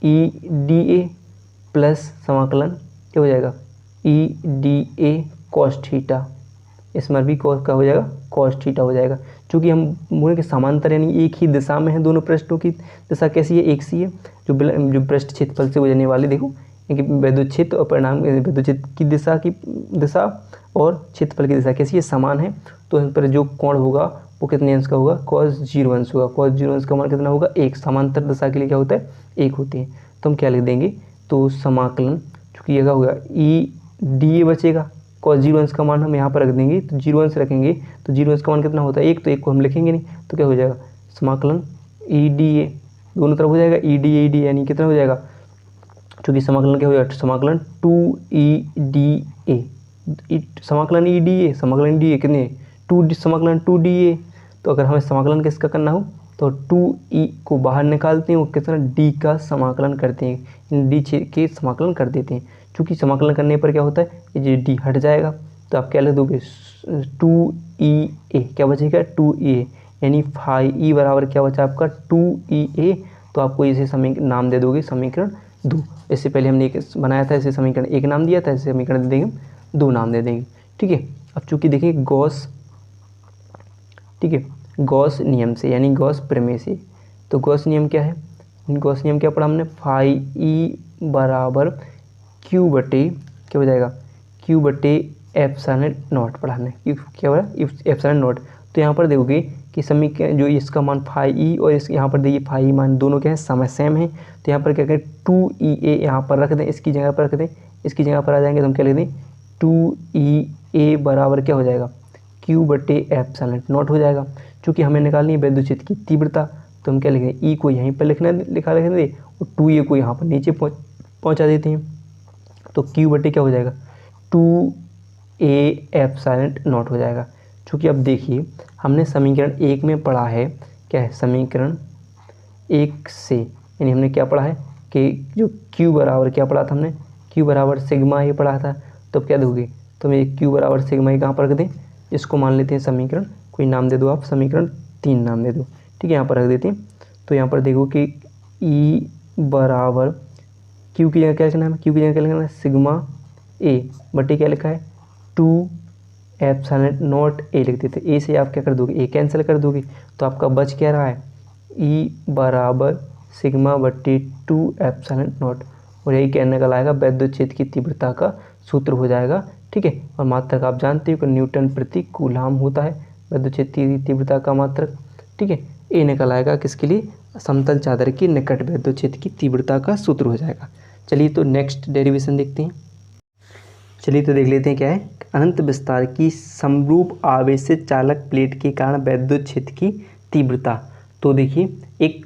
ई डी ए प्लस समाकलन क्या हो जाएगा, E D A cos theta, इसमें भी कॉस का हो जाएगा, कॉस थीटा हो जाएगा। चूँकि हम बोले कि समांतर यानी एक ही दिशा में है, दोनों पृष्ठों की दिशा कैसी है, एक सी है। जो पृष्ठ क्षेत्रफल से गुजरने वाले देखो वैद्युत क्षेत्र और परिणाम वैद्युत क्षेत्र की दिशा और क्षेत्रफल की दिशा कैसी है, समान है। तो इन पर जो कोण होगा वो कितने अंश का होगा, cos 0 अंश होगा। cos 0 अंश का मान कितना होगा, एक। समांतर दिशा के लिए क्या होता है, एक होती है। तो हम क्या लिख देंगे, तो समाकलन चूँकि ये क्या होगा ई डी ए बचेगा, cos 0 अंश का मान हम यहाँ पर रख देंगे, तो 0 अंश रखेंगे तो 0 अंश का मान कितना होता है, एक। तो एक को हम लिखेंगे नहीं, तो क्या हो जाएगा समाकलन ई डी ए, दोनों तरफ हो जाएगा ई डी यानी कितना हो जाएगा, चूँकि समाकलन क्या हो जाएगा, समाकलन 2EDA, समाकलन EDA कितने 2 समाकलन 2DA। तो अगर हमें समाकलन किसका करना हो तो 2E को बाहर निकालते हैं और कितना D का समाकलन करते हैं, इन D के समाकलन कर देते हैं। चूँकि समाकलन करने पर क्या होता है, ये D हट जाएगा। तो आप क्या लिख दोगे 2EA, क्या बचेगा 2EA, यानी फाई ई बराबर क्या बचा आपका 2EA। तो आपको इसे नाम दे दोगे समीकरण 2। इससे पहले हमने एक बनाया था, इसे समीकरण 1 नाम दिया था, इसे समीकरण दे देंगे 2 नाम दे देंगे, ठीक है। अब चूँकि देखिए गॉस, ठीक है, गॉस नियम से यानी गॉस प्रमेय से, तो गॉस नियम क्या है, गॉस नियम क्या पढ़ा हमने, फाई ई बराबर क्यू बटे क्या हो जाएगा, क्यू बटे एप्सिलॉन नॉट पढ़ा हमने, क्या पढ़ा एप्सिलॉन नॉट। तो यहाँ पर देखोगे कि समीकरण जो इसका मान फाई ई और इस यहाँ पर देखिए फाई मान दोनों क्या है, समय सेम है। तो यहाँ पर क्या करें 2EA यहाँ पर रख दें, इसकी जगह पर रख दें, इसकी जगह पर आ जाएंगे तो हम क्या लिख दें 2EA बराबर क्या हो जाएगा, क्यू बटे एप्सिलॉन नॉट हो जाएगा। चूँकि हमें निकालनी है वैद्युत क्षेत्र की तीव्रता, तो हम क्या लिखें ई को यहीं पर लिखने दें और 2A को यहाँ पर नीचे पहुँचा देते हैं। तो क्यू बटे क्या हो जाएगा 2A एप्सिलॉन नॉट हो जाएगा। चूँकि अब देखिए हमने समीकरण 1 में पढ़ा है, क्या है समीकरण 1 से, यानी हमने क्या पढ़ा है कि जो Q बराबर क्या पढ़ा था हमने, Q बराबर सिग्मा ए पढ़ा था। तो अब क्या दोगे, तो मैं Q बराबर सिग्मा ए कहाँ पर रख दें, इसको मान लेते हैं समीकरण, कोई नाम दे दो आप, समीकरण 3 नाम दे दो, ठीक है, यहाँ पर रख देते हैं। तो यहाँ पर देखो कि E बराबर Q की जगह क्या लिखना है, Q की जगह क्या लिखना है सिग्मा ए बटे क्या लिखा है 2 एप्सिलॉन नॉट ए लिख देते। ए से आप क्या कर दोगे, ए कैंसिल कर दोगे, तो आपका बच क्या रहा है ई बराबर सिग्मा बट्टी 2 एप्सिलॉन नॉट। और यही क्या निकल आएगा, वैद्युत क्षेत्र की तीव्रता का सूत्र हो जाएगा। ठीक है, और मात्रक आप जानते हो कि न्यूटन प्रति कूलाम होता है वैद्युत क्षेत्र की तीव्रता का मात्रक। ठीक है, ये निकल आएगा किसके लिए, समतल चादर के निकट वैद्युत क्षेत्र की तीव्रता का सूत्र हो जाएगा। चलिए तो नेक्स्ट डेरिवेशन देखते हैं। चलिए तो देख लेते हैं क्या है, अनंत विस्तार की समरूप आवेशित चालक प्लेट के कारण वैद्युत क्षेत्र की तीव्रता। तो देखिए, एक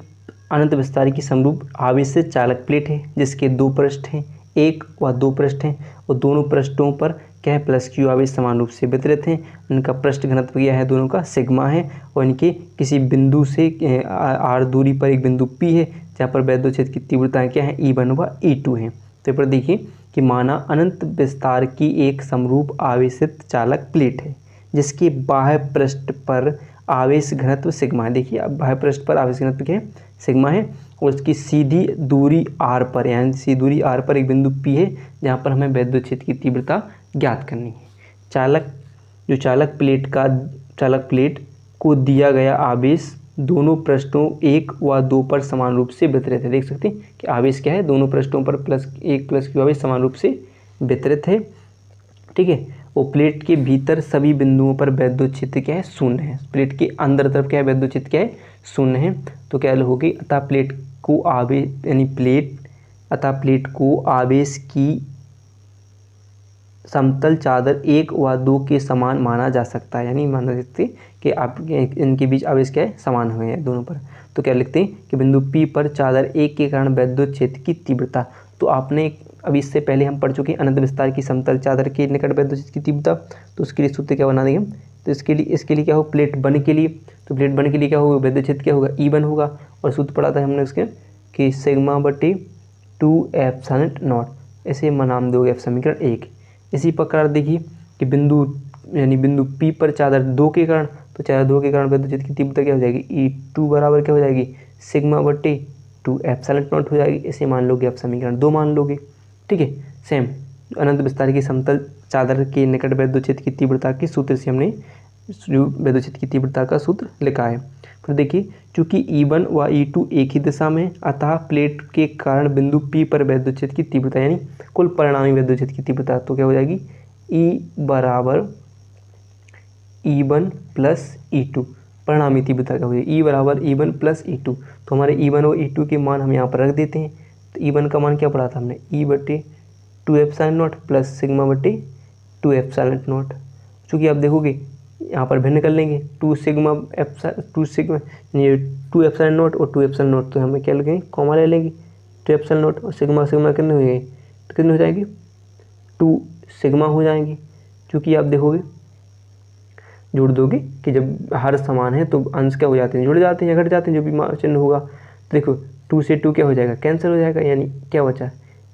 अनंत विस्तार की समरूप आवेशित चालक प्लेट है जिसके दो पृष्ठ हैं, एक व दो पृष्ठ हैं, और दोनों पृष्ठों पर क्या है, प्लस क्यू आवेश समान रूप से वितरित हैं। इनका पृष्ठ घनत्व क्या है, दोनों का सिग्मा है, और इनके किसी बिंदु से आर दूरी पर एक बिंदु पी है जहाँ पर वैद्युत क्षेत्र की तीव्रता क्या है, E1 व E2 है। तो पर देखिए कि माना अनंत विस्तार की एक समरूप आवेशित चालक प्लेट है जिसके बाह्य पृष्ठ पर आवेश घनत्व सिग्मा है। देखिए अब बाह्य पृष्ठ पर आवेश घनत्व क्या है, सिग्मा है, और उसकी सीधी दूरी आर पर, यानी सीधी दूरी आर पर एक बिंदु पी है जहाँ पर हमें वैद्युत क्षेत्र की तीव्रता ज्ञात करनी है। चालक प्लेट को दिया गया आवेश दोनों पृष्ठों 1 व 2 पर समान रूप से वितरित है। देख सकते हैं कि आवेश क्या है, दोनों पृष्ठों पर +1 + q आवेश समान रूप से वितरित है। ठीक है, वो प्लेट के भीतर सभी बिंदुओं पर वैद्युत क्षेत्र क्या है, शून्य है। प्लेट के अंदर तरफ क्या है, वैद्युत क्षेत्र क्या है, शून्य है। तो क्या होगी, अतः प्लेट को आवेश की समतल चादर 1 व 2 के समान माना जा सकता है, यानी माना सकते कि आप इनके बीच आवेश क्या है, समान हुए हैं दोनों पर। तो क्या लिखते हैं कि बिंदु P पर चादर 1 के कारण वैद्युत क्षेत्र की तीव्रता। तो आपने अभी इससे पहले हम पढ़ चुके हैं अनंत विस्तार की समतल चादर के निकट वैद्युत क्षेत्र की तीव्रता। तो उसके लिए सूत्र क्या बना देंगे हम, तो इसके लिए क्या हो, प्लेट 1 के लिए, तो प्लेट 1 के लिए क्या होगा, वैद्युत क्षेत्र क्या होगा, E1 होगा, और सूत्र पढ़ा था हमने उसके कि σ/2ε0, ऐसे नाम दोगे आप समीकरण 1। इसी प्रकार देखिए कि बिंदु P पर चादर 2 के कारण, तो चादर 2 के कारण वैद्युत क्षेत्र की तीव्रता क्या हो जाएगी, E2 बराबर क्या हो जाएगी, σ/2ε0 हो जाएगी। इसे मान लोगे आप समीकरण 2 मान लोगे। ठीक है, सेम अनंत विस्तार की समतल चादर के निकट वैद्युत क्षेत्र की तीव्रता के सूत्र से हमने वैद्युत क्षेत्र की तीव्रता का सूत्र लिखा है। फिर देखिए, चूंकि E1 व E2 एक ही दिशा में, अतः प्लेट के कारण बिंदु P पर वैद्युत क्षेत्र की तीव्रता यानी कुल परिणामी वैद्युत क्षेत्र की तीव्रता तो क्या हो जाएगी, E बराबर E1 + E2। परिणामी तीव्रता क्या हो जाएगी, E बराबर E1 + E2। तो हमारे E1 और E2 के मान हम यहाँ पर रख देते हैं। तो E1 का मान क्या पढ़ा था हमने, E/2ε0 + σ/2ε0। चूँकि आप देखोगे यहाँ पर भिन्न कर लेंगे, 2ε0 और 2ε0, तो हमें क्या लगेंगे, कॉमा ले लेंगे, 2ε0 और सिग्मा कितने हो जाएंगे, तो कितने हो जाएंगे, 2 सिग्मा हो जाएंगे। क्योंकि आप देखोगे जोड़ दोगे कि जब हर समान है तो अंश क्या हो जाते हैं, जुड़ जाते हैं या घट जाते हैं, जो भी चिन्ह होगा। देखो 2 से 2 क्या हो जाएगा, कैंसिल हो जाएगा, यानी क्या बचा,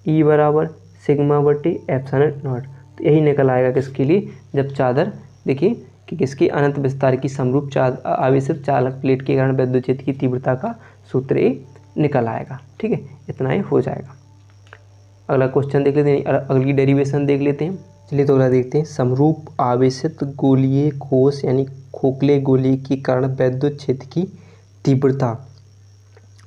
E बराबर σ/2ε0। तो यही निकल आएगा किसके लिए, जब चादर देखिए कि किसके अनंत विस्तार की समरूप आवेशित चालक प्लेट के कारण वैद्युत क्षेत्र की तीव्रता का सूत्र ए निकल आएगा। ठीक है, इतना ही हो जाएगा। अगला क्वेश्चन देख लेते हैं, अगली डेरिवेशन देख लेते हैं। चलिए तो अगला देखते हैं, समरूप आवेशित गोलीय कोश यानी खोखले गोलीय के कारण वैद्युत क्षेत्र की तीव्रता।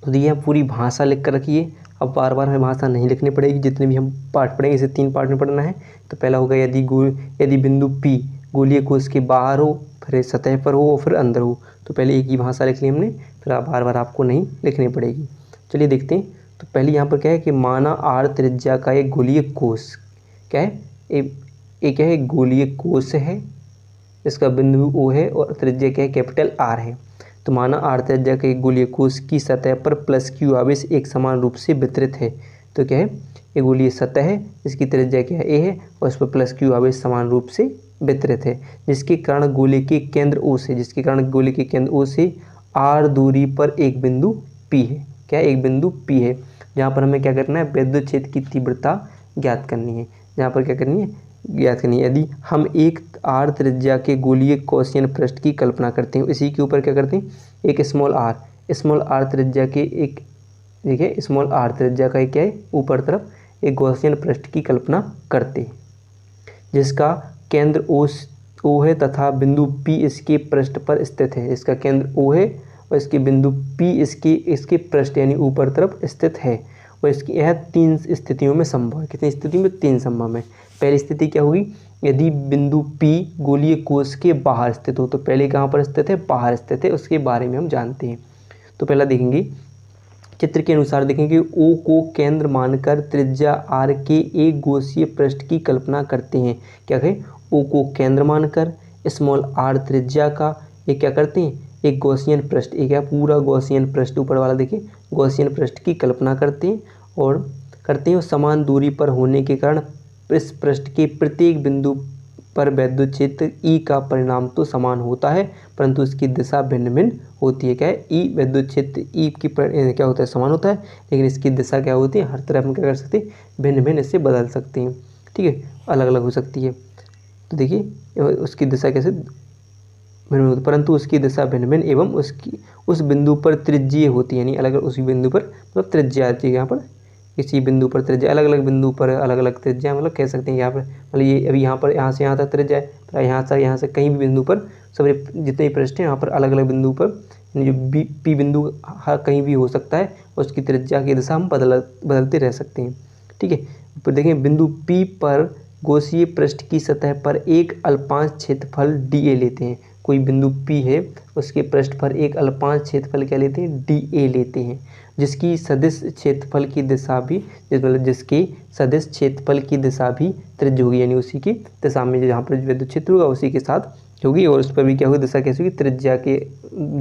तो ये पूरी भाषा लिख कर रखिए, अब बार बार हमें भाषा नहीं लिखनी पड़ेगी। जितने भी हम पार्ट पढ़ेंगे इसे 3 पार्ट में पढ़ना है। तो पहला होगा यदि बिंदु P गोलीय कोश के बाहर हो, फिर सतह पर हो और फिर अंदर हो। तो पहले एक ही भाषा लिख ली हमने, फिर बार बार आपको नहीं लिखनी पड़ेगी। चलिए देखते हैं। तो पहले यहाँ पर क्या है कि माना R त्रिज्या का एक गोलीय कोश क्या है, एक क्या है, गोलीय कोश है, इसका बिंदु O है और त्रिज्या क्या है, कैपिटल R है। तो माना R त्रिज्या के एक गोलीय कोश की सतह पर +Q आवेश एक समान रूप से वितरित है। तो क्या है, एक गोलीय सतह है, इसकी त्रिज्या क्या है, A है, और इस पर +Q आवेश समान रूप से वितरित है, जिसके कारण गोले के केंद्र O से R दूरी पर एक बिंदु P है। क्या एक बिंदु P है, जहाँ पर हमें क्या करना है, वैद्युत क्षेत्र की तीव्रता ज्ञात करनी है। जहाँ पर क्या करनी है, ज्ञात करनी है। यदि हम एक R त्रिज्या के गोलीय कोशियन पृष्ठ की कल्पना करते हैं, इसी के ऊपर क्या करते हैं, एक स्मॉल r त्रिज्या के एक, देखिए स्मॉल r त्रिज्या का एक क्या है, ऊपर तरफ एक गॉसियन पृष्ठ की कल्पना करते हैं, जिसका केंद्र O है तथा बिंदु P इसके पृष्ठ पर स्थित है। इसका केंद्र O है और इसके बिंदु P इसके पृष्ठ यानी ऊपर तरफ स्थित है। और इसकी यह 3 स्थितियों में संभव है। कितनी स्थिति में? 3 संभव है। पहली स्थिति क्या होगी? यदि बिंदु P गोलीय कोश के बाहर स्थित हो। तो पहले कहाँ पर स्थित है? बाहर स्थित है। उसके बारे में हम जानते हैं। तो पहला देखेंगे, चित्र के अनुसार देखेंगे, O को केंद्र मानकर त्रिज्या R के एक गोशीय पृष्ठ की कल्पना करते हैं। क्या कहें? O को केंद्र मानकर स्मॉल r त्रिज्या का ये क्या करते हैं? एक गॉसियन पृष्ठ, एक है पूरा गॉसियन पृष्ठ, ऊपर वाला देखिए गॉसियन पृष्ठ की कल्पना करते हैं और समान दूरी पर होने के कारण इस पृष्ठ के प्रत्येक बिंदु पर विद्युत क्षेत्र E का परिणाम तो समान होता है, परंतु इसकी दिशा भिन्न भिन्न होती है। क्या है? E विद्युत क्षेत्र E की क्या होता है? समान होता है, लेकिन इसकी दिशा क्या होती है? हर तरफ हम क्या कर सकते हैं? भिन्न भिन्न इससे बदल सकते हैं। ठीक है, अलग अलग हो सकती है। तो देखिए उसकी दिशा कैसे भिन्न होती है, परंतु उसकी दिशा भिन्न भिन्न एवं उसकी उस बिंदु पर त्रिज्यीय होती है। यानी अलग अलग उसी बिंदु पर मतलब त्रिज्या आती है। यहाँ पर किसी बिंदु पर त्रिज्या, अलग अलग बिंदु पर अलग अलग त्रिज्या, मतलब कह सकते हैं यहाँ पर मतलब ये अभी यहाँ पर यहाँ से यहाँ तक त्रिज्या है, तो यहाँ से कहीं भी बिंदु पर सभी जितने भी पृष्ठ हैं यहाँ पर अलग अलग बिंदु पर जो P बिंदु कहीं भी हो सकता है, उसकी त्रिज्या की दिशा हम बदलते रह सकते हैं। ठीक है, फिर देखें बिंदु P पर गोशीय पृष्ठ की सतह पर एक अल्पांश क्षेत्रफल dA लेते हैं। कोई बिंदु P है, उसके पृष्ठ पर एक अल्पांश क्षेत्रफल क्या लेते हैं? dA लेते हैं, जिसकी सदिश क्षेत्रफल की दिशा भी मतलब जिसके सदिश क्षेत्रफल की दिशा भी त्रिज्य होगी। यानी उसी की दिशा में जहाँ पर विद्युत क्षेत्र होगा उसी के साथ होगी, और उस पर भी क्या होगी? दिशा कैसी होगी? त्रिज्या के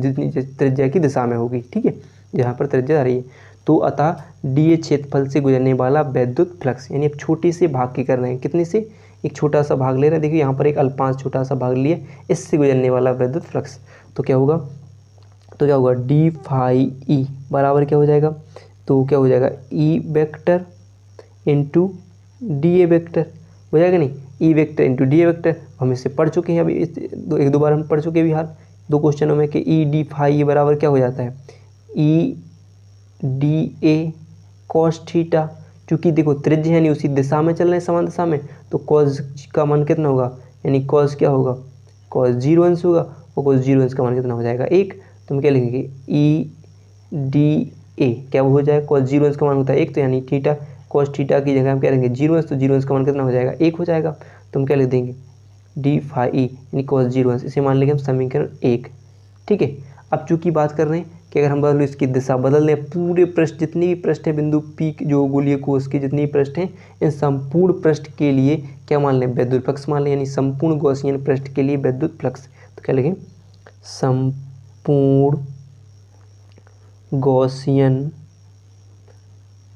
जितनी त्रिज्या की दिशा में होगी। ठीक है, जहाँ पर त्रिज्या आ रही है। तो अतः dA क्षेत्रफल से गुजरने वाला विद्युत फ्लक्स, यानी अब छोटे से भाग की कर रहे हैं, कितने से? एक छोटा सा भाग ले रहे हैं। देखिए यहाँ पर एक अल्पांश छोटा सा भाग लिए, इससे गुजरने वाला विद्युत फ्लक्स। तो क्या होगा? d फाई E बराबर क्या हो जाएगा? तो क्या हो जाएगा? E vector into dA vector हो जाएगा नहीं? E vector into dA vector हम इससे पढ़ चुके हैं, अभी एक दो बार हम पढ़ चुके हैं बिहार 2 क्वेश्चनों में कि E d फाई बराबर क्या हो जाता है? E dA cos theta. चूँकि देखो त्रिज्य है नहीं उसी दिशा में चल रहे हैं, समान दिशा में, तो cos का मान कितना होगा? यानी cos क्या होगा? cos 0 अंश होगा, और cos 0 अंश का मान कितना हो जाएगा? 1। तो हम क्या लिखेंगे? E dA क्या हो जाएगा? cos 0 अंश का मान होता है 1, तो यानी थीटा cos थीटा की जगह हम क्या लेंगे? 0 अंश, तो 0 अंश का मान कितना हो जाएगा? 1 हो जाएगा। तो हम क्या लिख देंगे? d फाई E यानी cos 0 अंश, इसे मान लेंगे हम समीकरण 1। ठीक है, अब चूँकि बात कर रहे हैं कि अगर हम बदलो इसकी दिशा बदल दें, पूरे पृष्ठ जितने भी पृष्ठ हैं बिंदु P जो गोलीय कोश के जितने भी पृष्ठ हैं, इन संपूर्ण पृष्ठ के लिए क्या मान लें? विद्युत फ्लक्स मान लें, यानी संपूर्ण गॉसियन पृष्ठ के लिए विद्युत फ्लक्स। तो क्या लिखें? संपूर्ण गॉसियन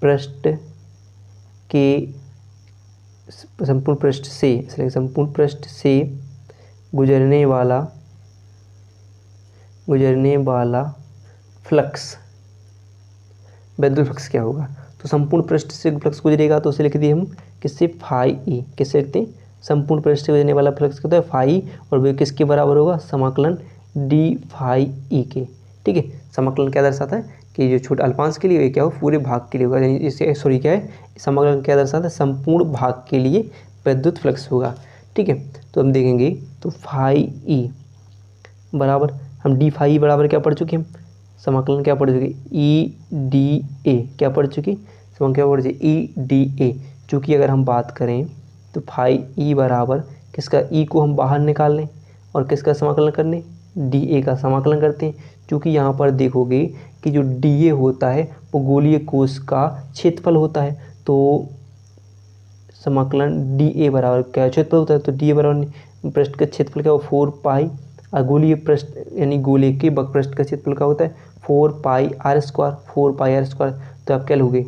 पृष्ठ के संपूर्ण पृष्ठ से गुजरने वाला फ्लक्स, विद्युत फ्लक्स क्या होगा? तो संपूर्ण पृष्ठ से फ्लक्स गुजरेगा तो उसे लिख दिए हम किससे? Phi E। किससे लिखते हैं? संपूर्ण पृष्ठ से गुजरने वाला फ्लक्स क्या होता है? फाई, और वो किसके बराबर होगा? समाकलन d फाई E के। ठीक है, समाकलन क्या दर्शाता है कि जो छोटे अल्पांश के लिए क्या हो? पूरे भाग के लिए होगा। यानी इसे सॉरी क्या है? समाकलन क्या दर्शाता है? संपूर्ण भाग के लिए विद्युत फ्लक्स होगा। ठीक है, तो हम देखेंगे तो फाई E बराबर हम d फाई बराबर क्या पढ़ चुके हैं? समाकलन क्या पढ़ चुके? E dA क्या पढ़ चुकी? समाकलन क्या पढ़ चुकी? E dA। चूँकि अगर हम बात करें तो फाई E बराबर किसका? E को हम बाहर निकाल लें और किसका समाकलन कर लें? dA का समाकलन करते हैं। चूँकि यहाँ पर देखोगे कि जो dA होता है वो गोलीय कोश का क्षेत्रफल होता है, तो समाकलन dA बराबर क्या क्षेत्रफल होता है? तो dA बराबर पृष्ठ का क्षेत्रफल क्या हो? 4 पाई, और गोलीय पृष्ठ यानी गोले के बकपृष्ठ का क्षेत्रफल क्या होता है? 4 पाई r स्क्वायर। तो आप क्या लोगे?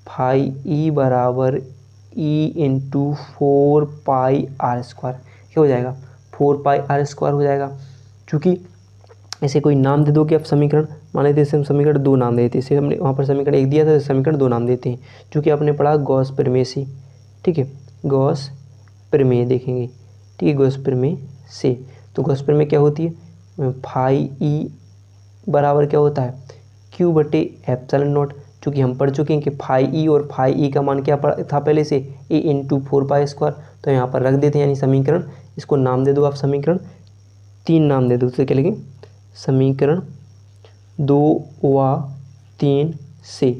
फाई E बराबर E इंटू 4 पाई r स्क्वायर क्या हो जाएगा? 4 पाई r स्क्वायर हो जाएगा। चूँकि ऐसे कोई नाम दे दो कि आप समीकरण, मान लेते हैं हम समीकरण 2 नाम देते हैं, इसे हमने वहाँ पर समीकरण 1 दिया था, समीकरण 2 नाम देते हैं। चूँकि आपने पढ़ा गॉस प्रमेय से। ठीक है, गॉस प्रमेय देखेंगे। ठीक है, गॉस प्रमेय से, तो गॉस प्रमेय क्या होती है? फाई E बराबर क्या होता है? Q बटे एप्सिलॉन नॉट। चूँकि हम पढ़ चुके हैं कि फाई E और फाई E का मान क्या था पहले से? A into 4 pi square. तो यहाँ पर रख देते हैं, यानी समीकरण, इसको नाम दे दो आप, समीकरण 3 नाम दे दो। तो क्या लिखें? समीकरण 2 व 3 से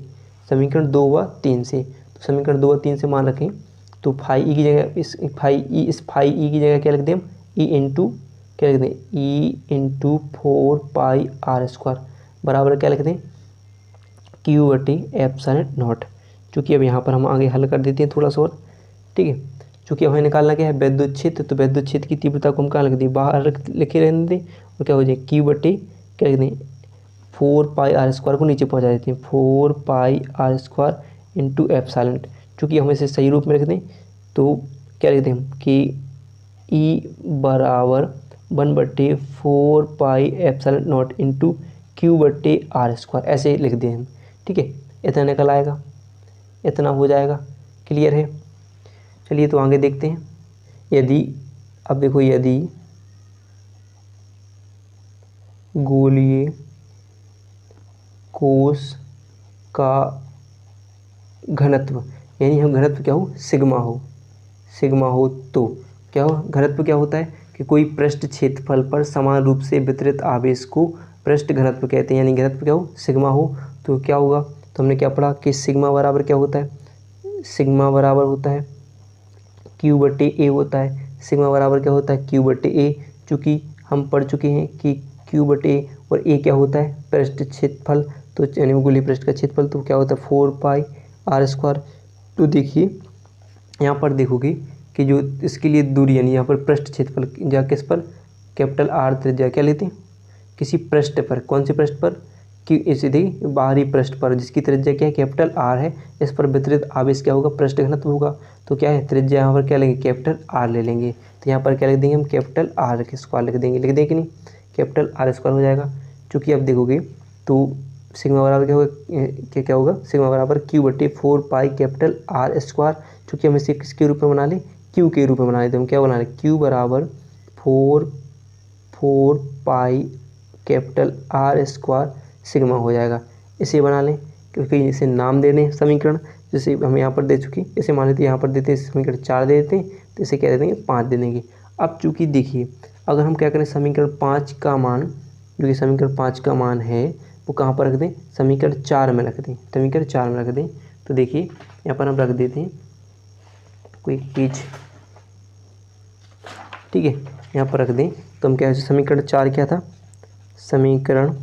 समीकरण 2 व 3 से। तो समीकरण 2 व 3 से मान रखें तो फाई ई की जगह इस फाई ई की जगह क्या लिख दें हम, ई इंटू क्या लिख दें, ई इंटू 4πr² बराबर क्या लिख दें, Q/ε0। चूँकि अब यहाँ पर हम आगे हल कर देते हैं थोड़ा सा और, ठीक है। चूँकि हमें निकालना क्या है, वैद्युत क्षेत्र, तो वैद्युत क्षेत्र की तीव्रता को हम कहाँ लिख दें, बाहर लिखे रहने दें और क्या हो जाए Q/ क्या लिख दें, 4πr² को नीचे पहुँचा देते हैं, 4πr² इंटू एप्सिलॉन। चूँकि हम इसे सही रूप में लिख दें तो क्या लिख दें हम कि E बराबर 1/4πε0 इंटू Q/r² ऐसे लिख दें हम, ठीक है। इतना निकल आएगा, इतना हो जाएगा, क्लियर है। चलिए तो आगे देखते हैं। यदि अब देखो, यदि गोलीय कोश का घनत्व, यानी हम घनत्व क्या हो, सिग्मा हो तो क्या हो, घनत्व क्या होता है कि कोई पृष्ठ क्षेत्रफल पर समान रूप से वितरित आवेश को पृष्ठ घनत्व कहते हैं, यानी घनत्व क्या हो, सिग्मा हो तो क्या होगा। तो हमने क्या पढ़ा कि सिग्मा बराबर क्या होता है, सिग्मा बराबर होता है Q/A होता है। सिग्मा बराबर क्या होता है, Q/A। चूँकि हम पढ़ चुके हैं कि Q/A और A क्या होता है, पृष्ठ क्षेत्रफल, तो यानी गोलीय पृष्ठ का क्षेत्रफल, तो क्या होता है 4πr²। तो देखिए यहाँ पर देखोगे कि जो इसके लिए दूरी, यानी यहाँ पर पृष्ठ क्षेत्रफल या किस पर, कैपिटल R त्रिज्या क्या लेते हैं, किसी पृष्ठ पर, कौन से पृष्ठ पर, कि इसे देखिए बाहरी पृष्ठ पर जिसकी त्रिज्या क्या है, कैपिटल R है, इस पर वितरित आवेश क्या होगा, पृष्ठ घनत्व होगा। तो क्या है, त्रिज्या यहाँ पर क्या लेंगे, कैपिटल R ले लेंगे। तो यहाँ पर क्या लिख देंगे हम, कैपिटल R² लिख देंगे, लिख दें कि नहीं, कैपिटल R² हो जाएगा। चूँकि अब देखोगे तो सिग्मा बराबर क्या होगा, क्या होगा, सिग्मा बराबर Q/4π कैपिटल R²। चूँकि हम इसे किसके रूप में बना लें, Q के रूप में बना लेते हैं, हम क्या बना लें, Q बराबर 4π कैपिटल R² सिग्मा हो जाएगा। इसे बना लें, क्योंकि इसे नाम दे दें समीकरण, जैसे हम यहाँ पर दे चुके, इसे मान लेते हैं यहाँ पर देते हैं समीकरण 4 दे देते हैं, तो इसे क्या दे देंगे, 5 दे देंगे। अब चूँकि देखिए अगर हम क्या करें, समीकरण 5 का मान, जो कि समीकरण 5 का मान है वो कहाँ पर रख दें, समीकरण 4 में रख दें, समीकरण 4 में रख दें। तो देखिए यहाँ पर हम रख देते हैं कोई चीज़, ठीक है, यहाँ पर रख दें। तो हम क्या है, समीकरण 4 क्या था, समीकरण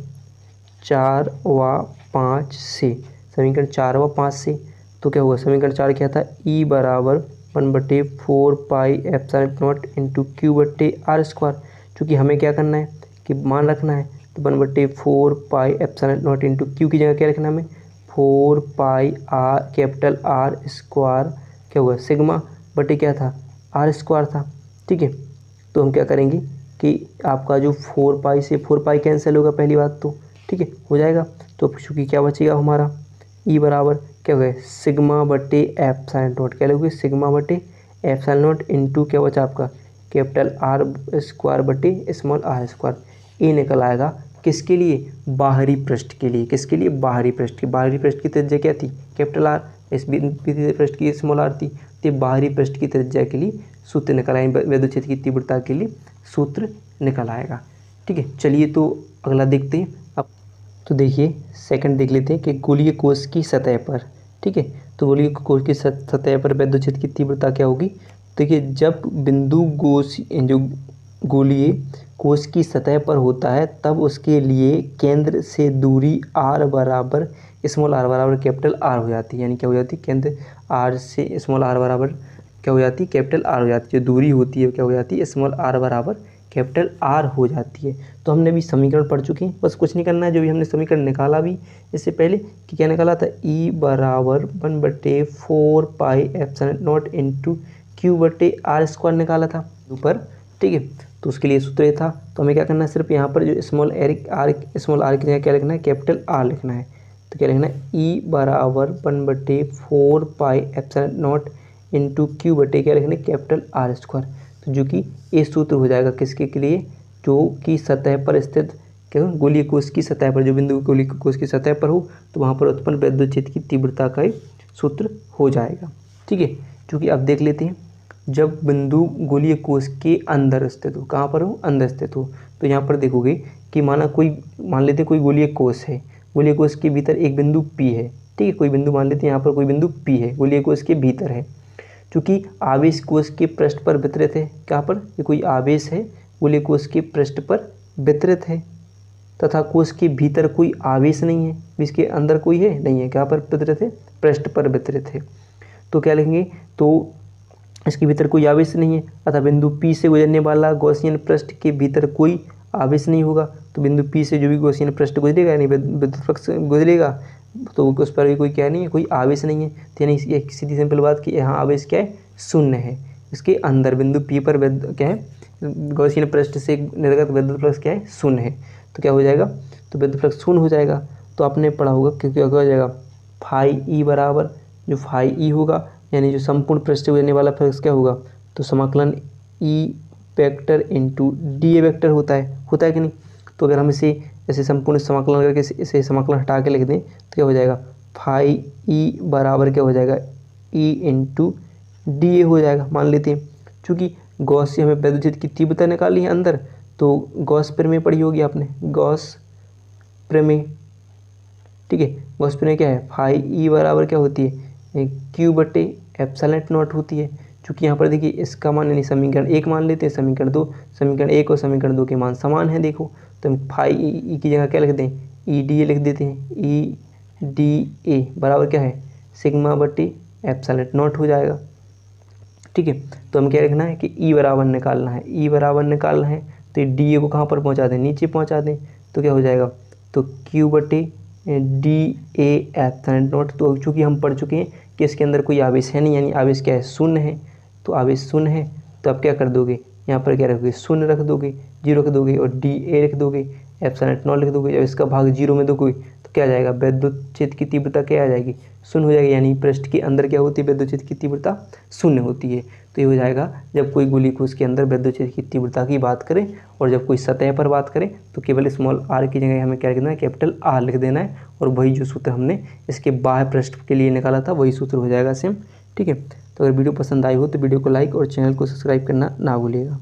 4 व 5 से, समीकरण 4 व 5 से, तो क्या हुआ, समीकरण 4 क्या था, E बराबर 1/4πε0 इंटू Q/r²। चूँकि हमें क्या करना है कि मान रखना है, तो 1/4πε0 इंटू Q की जगह क्या रखना है हमें, 4πr कैपिटल R² क्या हुआ, सिग्मा बटे क्या था, R² था, ठीक है। तो हम क्या करेंगे कि आपका जो 4π से 4π कैंसिल होगा पहली बात तो, ठीक है, हो जाएगा। तो चूँकि क्या बचेगा हमारा, E बराबर क्या होगा, सिग्मा बटे एप्सिलॉन, क्या लोगे, सिग्मा बटे एप्सिलॉन इंटू क्या बचा आपका, कैपिटल R² बटे स्मॉल r²। ये निकल आएगा किसके लिए, बाहरी पृष्ठ के लिए, किसके लिए, बाहरी पृष्ठ की, बाहरी पृष्ठ की त्रिज्या क्या थी, कैपिटल R, इस पृष्ठ की स्मॉल r थी। तो बाहरी पृष्ठ की त्रिज्या के लिए सूत्र निकल आएगा, वैद्युत क्षेत्र की तीव्रता के लिए सूत्र निकल आएगा, ठीक है। चलिए तो अगला देखते हैं। अब तो देखिए सेकंड देख लेते हैं कि गोलीय कोश की सतह पर, ठीक है, तो गोलीय कोश की सतह पर वैद्युत क्षेत्र की तीव्रता क्या होगी। देखिए जब बिंदु जो गोलीय कोश की सतह पर होता है तब उसके लिए केंद्र से दूरी r बराबर स्मॉल r बराबर कैपिटल R हो जाती है, यानी क्या हो जाती है, केंद्र R से स्मॉल r बराबर क्या हो जाती है, कैपिटल R हो जाती है। जो दूरी होती है क्या हो जाती है, स्मॉल r बराबर कैपिटल R हो जाती है। तो हमने भी समीकरण पढ़ चुके हैं, बस कुछ नहीं करना है, जो भी हमने समीकरण निकाला भी इससे पहले कि क्या निकाला था, E बराबर 1/4πε0 इंटू Q/r² निकाला था ऊपर, ठीक है। तो उसके लिए सूत्र था, तो हमें क्या करना है, सिर्फ यहाँ पर जो स्मॉल r की जगह क्या लिखना है, कैपिटल R लिखना है। तो क्या लिखना है, E बराबर 1/4πε0 इंटू Q बटे क्या लिखना है, कैपिटल R²। तो जो कि ये सूत्र हो जाएगा किसके के लिए, जो कि सतह पर स्थित क्या गोलीय कोश की सतह पर, जो बिंदु गोलीय कोश की सतह पर हो तो वहाँ पर उत्पन्न वैद्युत क्षेत्र की तीव्रता का सूत्र हो जाएगा, ठीक है। चूँकि अब देख लेते हैं, जब बिंदु गोलीय कोश के अंदर स्थित हो, कहाँ पर हो, अंदर स्थित हो, तो यहाँ पर देखोगे कि मान लेते कोई गोलीय कोश है, गोलीय कोश के भीतर एक बिंदु P है, ठीक है, कोई बिंदु मान लेते हैं, यहाँ पर कोई बिंदु P है, गोलीय कोश के भीतर है। चूँकि आवेश कोश के पृष्ठ पर वितरित है, कहाँ पर, ये कोई आवेश है गोलीय कोश के पृष्ठ पर वितरित है, तथा कोश के भीतर कोई आवेश नहीं है, इसके अंदर कोई है नहीं है, कहाँ पर वितरित है, पृष्ठ पर वितरित है। तो क्या लिखेंगे, तो इसके भीतर कोई आवेश नहीं है, अतः बिंदु P से गुजरने वाला गॉसियन पृष्ठ के भीतर कोई आवेश नहीं होगा। तो बिंदु P से जो भी गॉसियन पृष्ठ गुजरेगा यानी विद्युत फ्लक्स गुजरेगा, तो उस पर भी कोई क्या नहीं है, कोई आवेश नहीं है। तो यानी एक सीधी सिंपल बात कि यहाँ आवेश क्या है, शून्य है। इसके अंदर बिंदु P पर क्या है, गॉसियन पृष्ठ से निर्गत विद्युत फ्लक्स क्या है, शून्य है। तो क्या हो जाएगा, तो विद्युत फ्लक्स शून्य हो जाएगा। तो आपने पढ़ा होगा क्योंकि क्या हो जाएगा, फाई ई बराबर जो फाई ई होगा यानी जो संपूर्ण पृष्ठ गुजरने वाला फ्लक्स क्या होगा, तो समाकलन E vector into d A vector होता है कि नहीं। तो अगर हम इसे ऐसे संपूर्ण समाकलन करके इसे समाकलन हटा के लिख दें तो क्या हो जाएगा, फाई ई बराबर क्या हो जाएगा, ई इंटू डी ए हो जाएगा। मान लेते हैं चूँकि गॉस से हमें विद्युत क्षेत्र की तीव्रता निकालनी है अंदर, तो गॉस प्रमेय पढ़ी होगी आपने, गॉस प्रमेय, ठीक है। गॉस प्रमेय क्या है, फाई ई बराबर क्या होती है, क्यू बटे एप्सिलॉन नॉट होती है। चूँकि यहाँ पर देखिए इसका मान यानी समीकरण 1 मान लेते हैं, समीकरण 1 और समीकरण 2 के मान समान हैं। देखो तो हम फाई ई की जगह क्या लिख दें, ई डी ए लिख देते हैं, ई डी ए बराबर क्या है, सिग्मा बटे एप्सिलॉन नॉट हो जाएगा, ठीक है। तो हम क्या लिखना है कि ई बराबर निकालना है, ई बराबर निकालना है तो डी ए को कहाँ पर पहुँचा दें, नीचे पहुँचा दें। तो क्या हो जाएगा, तो क्यू बटे डी ए एप्सिलॉन नॉट। तो चूँकि हम पढ़ चुके हैं कि इसके अंदर कोई आवेश है नहीं, यानी आवेश क्या है, शून्य है। तो आवेश शून्य है तो आप क्या कर दोगे, यहाँ पर क्या रखोगे, शून्य रख दोगे, 0 रख दोगे और डी ए लिख दोगे, एप्सिलॉन नॉट लिख दोगे। जब इसका भाग 0 में दोगे तो क्या आ जाएगा, विद्युत क्षेत्र की तीव्रता क्या आ जाएगी, शून्य हो जाएगी। यानी पृष्ठ के अंदर क्या होती है, विद्युत क्षेत्र की तीव्रता शून्य होती है। तो ये हो जाएगा जब कोई गोलीय कोश के अंदर विद्युत क्षेत्र की तीव्रता की बात करें, और जब कोई सतह पर बात करें तो केवल स्मॉल आर की जगह हमें क्या लिखना है, कैपिटल आर लिख देना है। और वही जो सूत्र हमने इसके बाह्य पृष्ठ के लिए निकाला था वही सूत्र हो जाएगा सेम, ठीक है। तो अगर वीडियो पसंद आई हो तो वीडियो को लाइक और चैनल को सब्सक्राइब करना ना भूलिएगा।